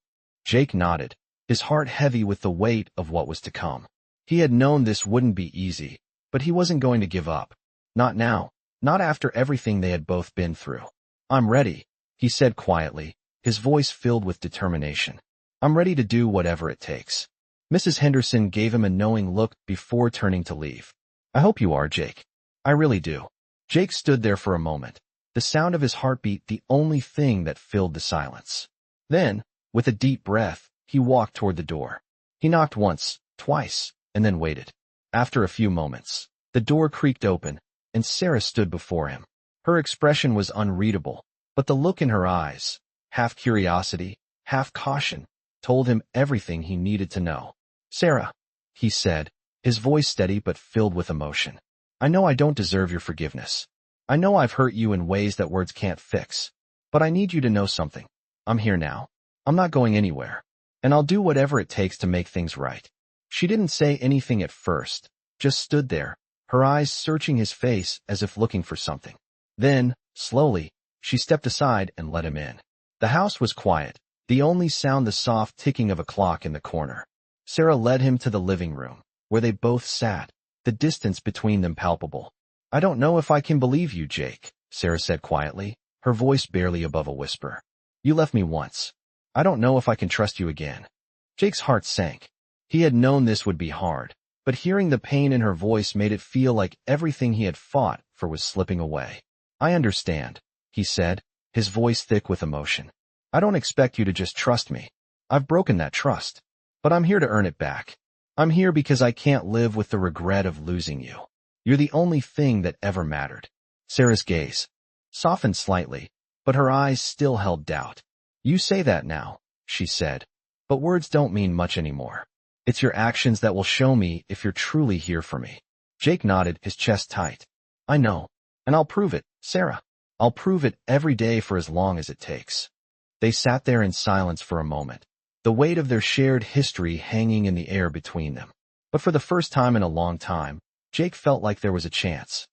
Jake nodded, his heart heavy with the weight of what was to come. He had known this wouldn't be easy, but he wasn't going to give up. Not now, not after everything they had both been through. I'm ready, he said quietly, his voice filled with determination. I'm ready to do whatever it takes. Mrs. Henderson gave him a knowing look before turning to leave. I hope you are, Jake. I really do. Jake stood there for a moment, the sound of his heartbeat the only thing that filled the silence. Then, with a deep breath, he walked toward the door. He knocked once, twice, and then waited. After a few moments, the door creaked open, and Sarah stood before him. Her expression was unreadable, but the look in her eyes, half curiosity, half caution, told him everything he needed to know. Sarah, he said, his voice steady but filled with emotion. I know I don't deserve your forgiveness. I know I've hurt you in ways that words can't fix. But I need you to know something. I'm here now. I'm not going anywhere. And I'll do whatever it takes to make things right. She didn't say anything at first, just stood there, her eyes searching his face as if looking for something. Then, slowly, she stepped aside and let him in. The house was quiet, the only sound the soft ticking of a clock in the corner. Sarah led him to the living room, where they both sat, the distance between them palpable. I don't know if I can believe you, Jake, Sarah said quietly, her voice barely above a whisper. You left me once. I don't know if I can trust you again. Jake's heart sank. He had known this would be hard, but hearing the pain in her voice made it feel like everything he had fought for was slipping away. I understand, he said, his voice thick with emotion. I don't expect you to just trust me. I've broken that trust. But I'm here to earn it back. I'm here because I can't live with the regret of losing you. You're the only thing that ever mattered. Sarah's gaze softened slightly, but her eyes still held doubt. You say that now, she said, but words don't mean much anymore. It's your actions that will show me if you're truly here for me. Jake nodded, his chest tight. I know, and I'll prove it, Sarah. I'll prove it every day for as long as it takes. They sat there in silence for a moment, the weight of their shared history hanging in the air between them. But for the first time in a long time, Jake felt like there was a chance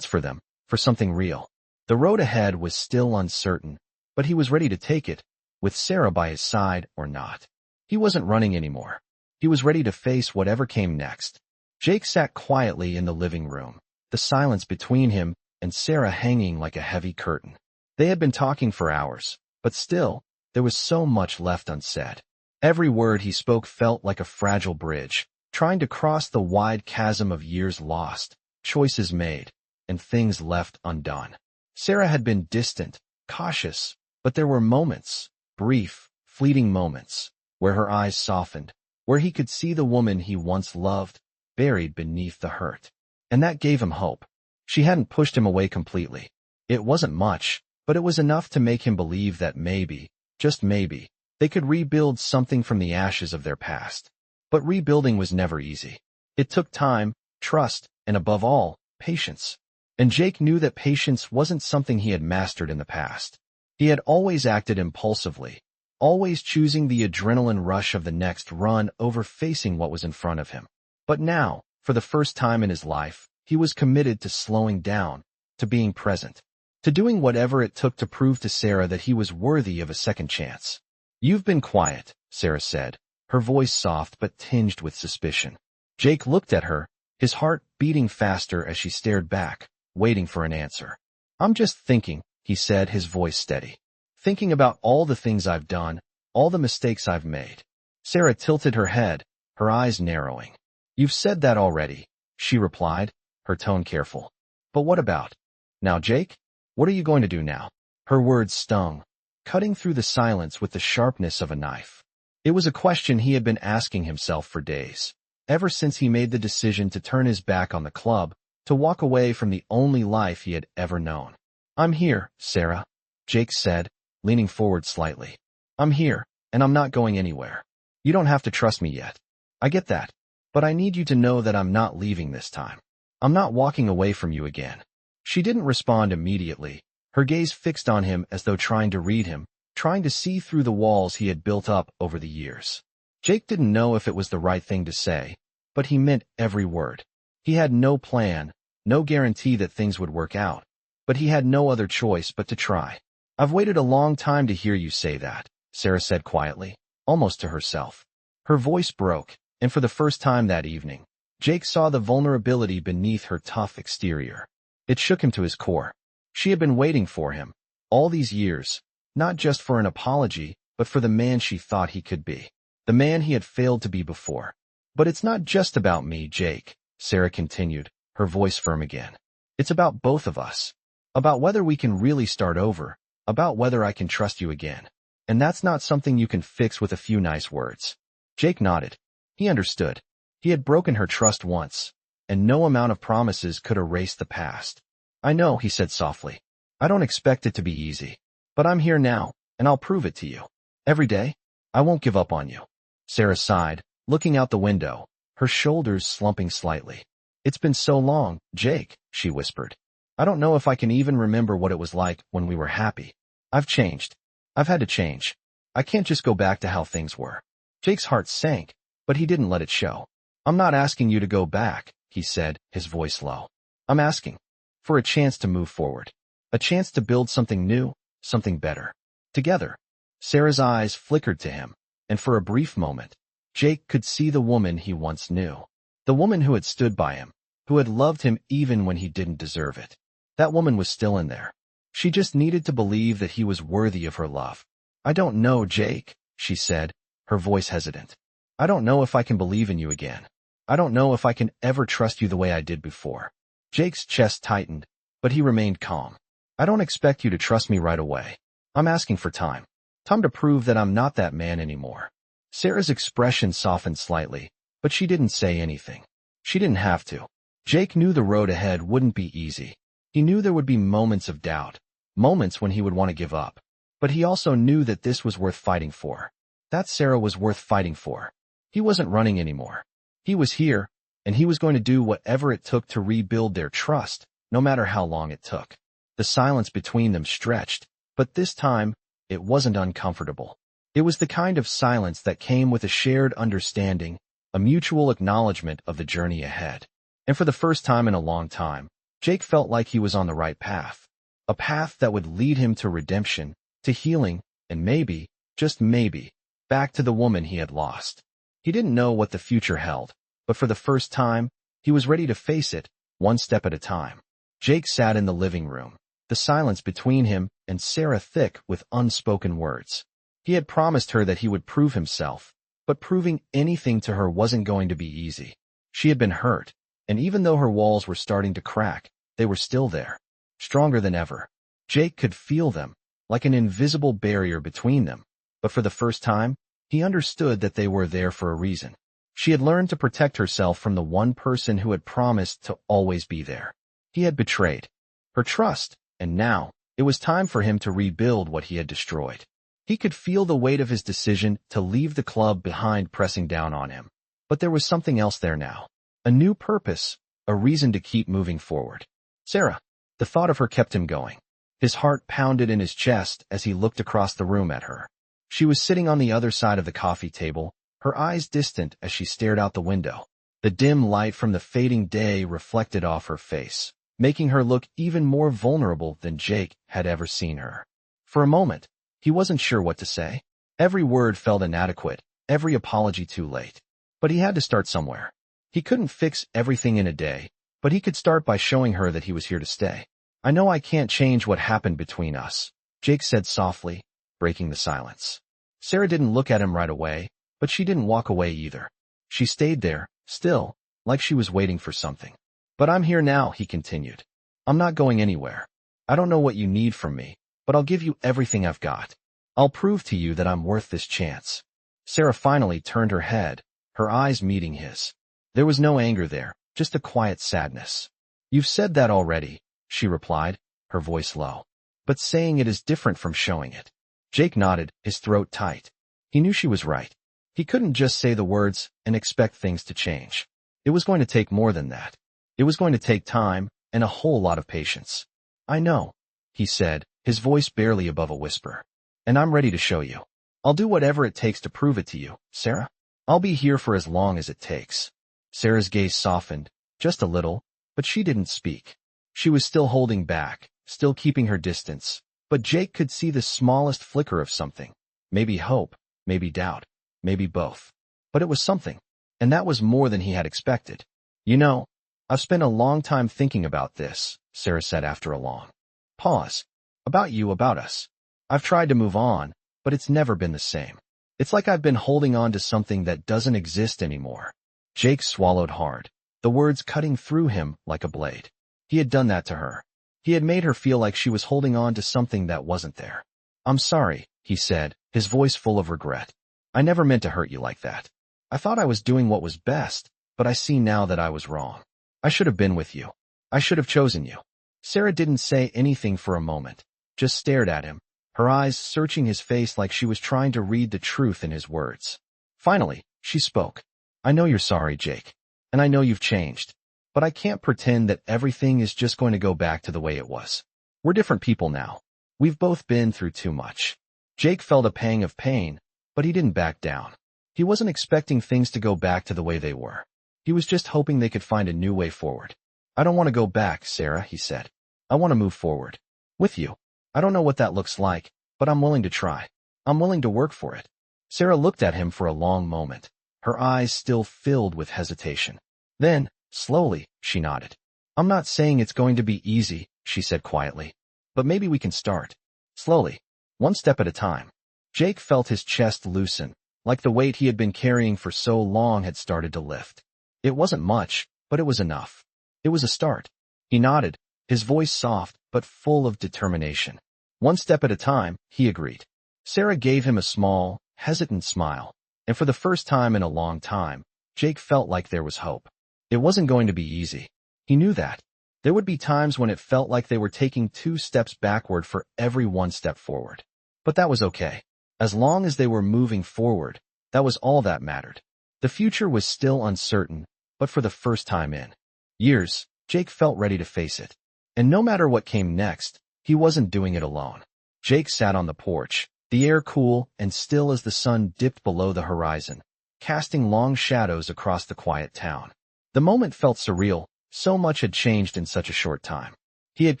for them, for something real. The road ahead was still uncertain, but he was ready to take it, with Sarah by his side or not. He wasn't running anymore. He was ready to face whatever came next. Jake sat quietly in the living room, the silence between him and Sarah hanging like a heavy curtain. They had been talking for hours, but still, there was so much left unsaid. Every word he spoke felt like a fragile bridge, trying to cross the wide chasm of years lost, choices made, and things left undone. Sarah had been distant, cautious, but there were moments, brief, fleeting moments, where her eyes softened, where he could see the woman he once loved, buried beneath the hurt. And that gave him hope. She hadn't pushed him away completely. It wasn't much, but it was enough to make him believe that maybe, just maybe, they could rebuild something from the ashes of their past. But rebuilding was never easy. It took time, trust, and above all, patience. And Jake knew that patience wasn't something he had mastered in the past. He had always acted impulsively, always choosing the adrenaline rush of the next run over facing what was in front of him. But now, for the first time in his life, he was committed to slowing down, to being present, to doing whatever it took to prove to Sarah that he was worthy of a second chance. You've been quiet, Sarah said, her voice soft but tinged with suspicion. Jake looked at her, his heart beating faster as she stared back, waiting for an answer. I'm just thinking, he said, his voice steady. Thinking about all the things I've done, all the mistakes I've made. Sarah tilted her head, her eyes narrowing. You've said that already, she replied, her tone careful. But what about? Now, Jake? What are you going to do now? Her words stung, cutting through the silence with the sharpness of a knife. It was a question he had been asking himself for days, ever since he made the decision to turn his back on the club, to walk away from the only life he had ever known. "I'm here, Sarah," Jake said, leaning forward slightly. "I'm here, and I'm not going anywhere. You don't have to trust me yet. I get that. But I need you to know that I'm not leaving this time. I'm not walking away from you again." She didn't respond immediately, her gaze fixed on him as though trying to read him, trying to see through the walls he had built up over the years. Jake didn't know if it was the right thing to say, but he meant every word. He had no plan, no guarantee that things would work out, but he had no other choice but to try. "I've waited a long time to hear you say that," Sarah said quietly, almost to herself. Her voice broke, and for the first time that evening, Jake saw the vulnerability beneath her tough exterior. It shook him to his core. She had been waiting for him, all these years, not just for an apology, but for the man she thought he could be, the man he had failed to be before. "But it's not just about me, Jake," Sarah continued, her voice firm again. "It's about both of us. About whether we can really start over, about whether I can trust you again. And that's not something you can fix with a few nice words." Jake nodded. He understood. He had broken her trust once, and no amount of promises could erase the past. "I know," he said softly. "I don't expect it to be easy. But I'm here now, and I'll prove it to you. Every day, I won't give up on you." Sarah sighed, looking out the window, her shoulders slumping slightly. "It's been so long, Jake," she whispered. "I don't know if I can even remember what it was like when we were happy. I've changed. I've had to change. I can't just go back to how things were." Jake's heart sank, but he didn't let it show. "I'm not asking you to go back," he said, his voice low. "I'm asking for a chance to move forward. A chance to build something new, something better. Together." Sarah's eyes flickered to him, and for a brief moment, Jake could see the woman he once knew. The woman who had stood by him, who had loved him even when he didn't deserve it. That woman was still in there. She just needed to believe that he was worthy of her love. "I don't know, Jake," she said, her voice hesitant. "I don't know if I can believe in you again. I don't know if I can ever trust you the way I did before." Jake's chest tightened, but he remained calm. "I don't expect you to trust me right away. I'm asking for time. Time to prove that I'm not that man anymore." Sarah's expression softened slightly, but she didn't say anything. She didn't have to. Jake knew the road ahead wouldn't be easy. He knew there would be moments of doubt, moments when he would want to give up. But he also knew that this was worth fighting for. That Sarah was worth fighting for. He wasn't running anymore. He was here, and he was going to do whatever it took to rebuild their trust, no matter how long it took. The silence between them stretched, but this time, it wasn't uncomfortable. It was the kind of silence that came with a shared understanding, a mutual acknowledgement of the journey ahead. And for the first time in a long time, Jake felt like he was on the right path. A path that would lead him to redemption, to healing, and maybe, just maybe, back to the woman he had lost. He didn't know what the future held, but for the first time, he was ready to face it, one step at a time. Jake sat in the living room, the silence between him and Sarah thick with unspoken words. He had promised her that he would prove himself, but proving anything to her wasn't going to be easy. She had been hurt, and even though her walls were starting to crack, they were still there, stronger than ever. Jake could feel them, like an invisible barrier between them, but for the first time, he understood that they were there for a reason. She had learned to protect herself from the one person who had promised to always be there. He had betrayed her trust, and now, it was time for him to rebuild what he had destroyed. He could feel the weight of his decision to leave the club behind pressing down on him. But there was something else there now. A new purpose, a reason to keep moving forward. Sarah. The thought of her kept him going. His heart pounded in his chest as he looked across the room at her. She was sitting on the other side of the coffee table, her eyes distant as she stared out the window. The dim light from the fading day reflected off her face, making her look even more vulnerable than Jake had ever seen her. For a moment, he wasn't sure what to say. Every word felt inadequate, every apology too late. But he had to start somewhere. He couldn't fix everything in a day, but he could start by showing her that he was here to stay. "I know I can't change what happened between us," Jake said softly, breaking the silence. Sarah didn't look at him right away, but she didn't walk away either. She stayed there, still, like she was waiting for something. "But I'm here now," he continued. "I'm not going anywhere. I don't know what you need from me, but I'll give you everything I've got. I'll prove to you that I'm worth this chance." Sarah finally turned her head, her eyes meeting his. There was no anger there, just a quiet sadness. "You've said that already," she replied, her voice low. "But saying it is different from showing it." Jake nodded, his throat tight. He knew she was right. He couldn't just say the words and expect things to change. It was going to take more than that. It was going to take time and a whole lot of patience. "I know," he said, his voice barely above a whisper. "And I'm ready to show you. I'll do whatever it takes to prove it to you, Sarah. I'll be here for as long as it takes." Sarah's gaze softened, just a little, but she didn't speak. She was still holding back, still keeping her distance, but Jake could see the smallest flicker of something. Maybe hope, maybe doubt, maybe both. But it was something, and that was more than he had expected. "You know, I've spent a long time thinking about this," Sarah said after a long pause. "About you, about us. I've tried to move on, but it's never been the same. It's like I've been holding on to something that doesn't exist anymore." Jake swallowed hard, the words cutting through him like a blade. He had done that to her. He had made her feel like she was holding on to something that wasn't there. "I'm sorry," he said, his voice full of regret. "I never meant to hurt you like that. I thought I was doing what was best, but I see now that I was wrong. I should have been with you. I should have chosen you." Sarah didn't say anything for a moment, just stared at him, her eyes searching his face like she was trying to read the truth in his words. Finally, she spoke. "I know you're sorry, Jake, and I know you've changed, but I can't pretend that everything is just going to go back to the way it was. We're different people now. We've both been through too much." Jake felt a pang of pain, but he didn't back down. He wasn't expecting things to go back to the way they were. He was just hoping they could find a new way forward. "I don't want to go back, Sarah," he said. "I want to move forward. With you. I don't know what that looks like, but I'm willing to try. I'm willing to work for it." Sarah looked at him for a long moment, her eyes still filled with hesitation. Then, slowly, she nodded. "I'm not saying it's going to be easy," she said quietly, "but maybe we can start. Slowly. One step at a time." Jake felt his chest loosen, like the weight he had been carrying for so long had started to lift. It wasn't much, but it was enough. It was a start. He nodded, his voice soft but full of determination. "One step at a time," he agreed. Sarah gave him a small, hesitant smile, and for the first time in a long time, Jake felt like there was hope. It wasn't going to be easy. He knew that. There would be times when it felt like they were taking 2 steps backward for every 1 step forward. But that was okay. As long as they were moving forward, that was all that mattered. The future was still uncertain, but for the first time in years, Jake felt ready to face it. And no matter what came next, he wasn't doing it alone. Jake sat on the porch, the air cool and still as the sun dipped below the horizon, casting long shadows across the quiet town. The moment felt surreal, so much had changed in such a short time. He had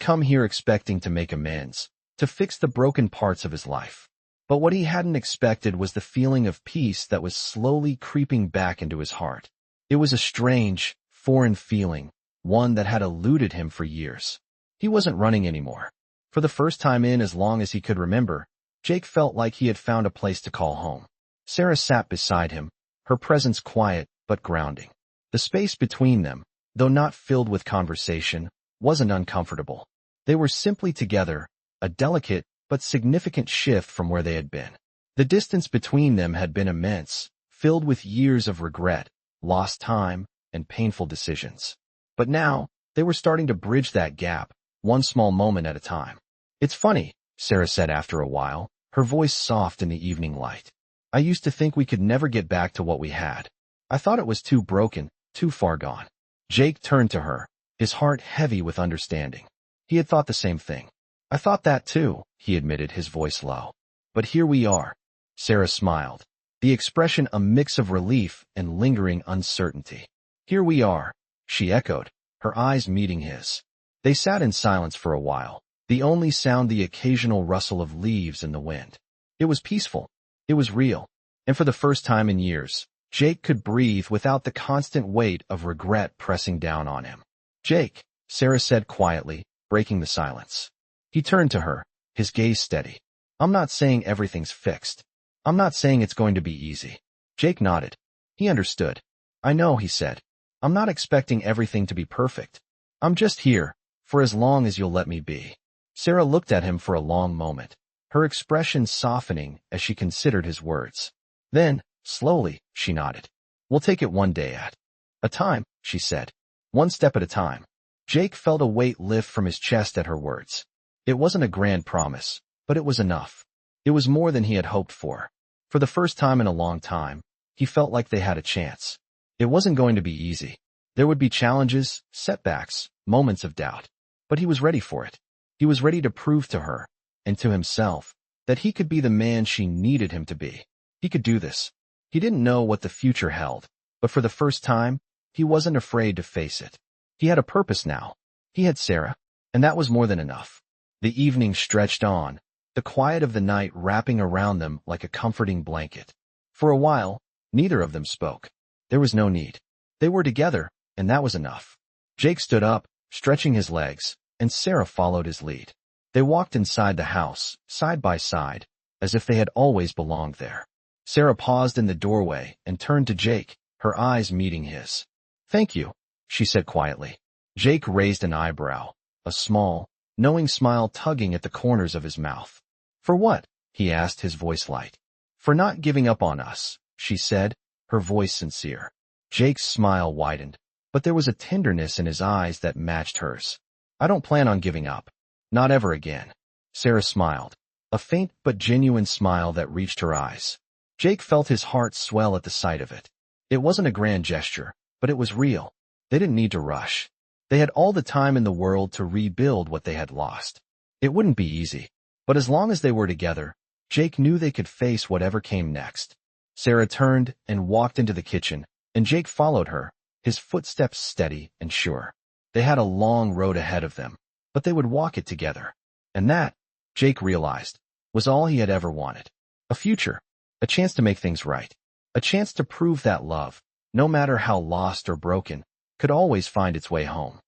come here expecting to make amends, to fix the broken parts of his life. But what he hadn't expected was the feeling of peace that was slowly creeping back into his heart. It was a strange, foreign feeling, one that had eluded him for years. He wasn't running anymore. For the first time in as long as he could remember, Jake felt like he had found a place to call home. Sarah sat beside him, her presence quiet but grounding. The space between them, though not filled with conversation, wasn't uncomfortable. They were simply together, a delicate but significant shift from where they had been. The distance between them had been immense, filled with years of regret, lost time, and painful decisions. But now, they were starting to bridge that gap, one small moment at a time. "It's funny," Sarah said after a while, her voice soft in the evening light. "I used to think we could never get back to what we had. I thought it was too broken, too far gone." Jake turned to her, his heart heavy with understanding. He had thought the same thing. "I thought that too," he admitted, his voice low. "But here we are." Sarah smiled, the expression a mix of relief and lingering uncertainty. "Here we are," she echoed, her eyes meeting his. They sat in silence for a while, the only sound the occasional rustle of leaves in the wind. It was peaceful. It was real. And for the first time in years, Jake could breathe without the constant weight of regret pressing down on him. "Jake," Sarah said quietly, breaking the silence. He turned to her, his gaze steady. "I'm not saying everything's fixed. I'm not saying it's going to be easy." Jake nodded. He understood. "I know," he said. "I'm not expecting everything to be perfect. I'm just here, for as long as you'll let me be." Sarah looked at him for a long moment, her expression softening as she considered his words. Then, slowly, she nodded. We'll take it one day at a time, she said. One step at a time. Jake felt a weight lift from his chest at her words. It wasn't a grand promise, but it was enough. It was more than he had hoped for. For the first time in a long time, he felt like they had a chance. It wasn't going to be easy. There would be challenges, setbacks, moments of doubt. But he was ready for it. He was ready to prove to her, and to himself, that he could be the man she needed him to be. He could do this. He didn't know what the future held, but for the first time, he wasn't afraid to face it. He had a purpose now. He had Sarah, and that was more than enough. The evening stretched on, the quiet of the night wrapping around them like a comforting blanket. For a while, neither of them spoke. There was no need. They were together, and that was enough. Jake stood up, stretching his legs, and Sarah followed his lead. They walked inside the house, side by side, as if they had always belonged there. Sarah paused in the doorway and turned to Jake, her eyes meeting his. Thank you, she said quietly. Jake raised an eyebrow, a small, knowing smile tugging at the corners of his mouth. For what? He asked, his voice light. For not giving up on us, she said, her voice sincere. Jake's smile widened, but there was a tenderness in his eyes that matched hers. I don't plan on giving up. Not ever again. Sarah smiled, a faint but genuine smile that reached her eyes. Jake felt his heart swell at the sight of it. It wasn't a grand gesture, but it was real. They didn't need to rush. They had all the time in the world to rebuild what they had lost. It wouldn't be easy, but as long as they were together, Jake knew they could face whatever came next. Sarah turned and walked into the kitchen, and Jake followed her, his footsteps steady and sure. They had a long road ahead of them, but they would walk it together. And that, Jake realized, was all he had ever wanted. A future, a chance to make things right, a chance to prove that love, no matter how lost or broken, could always find its way home.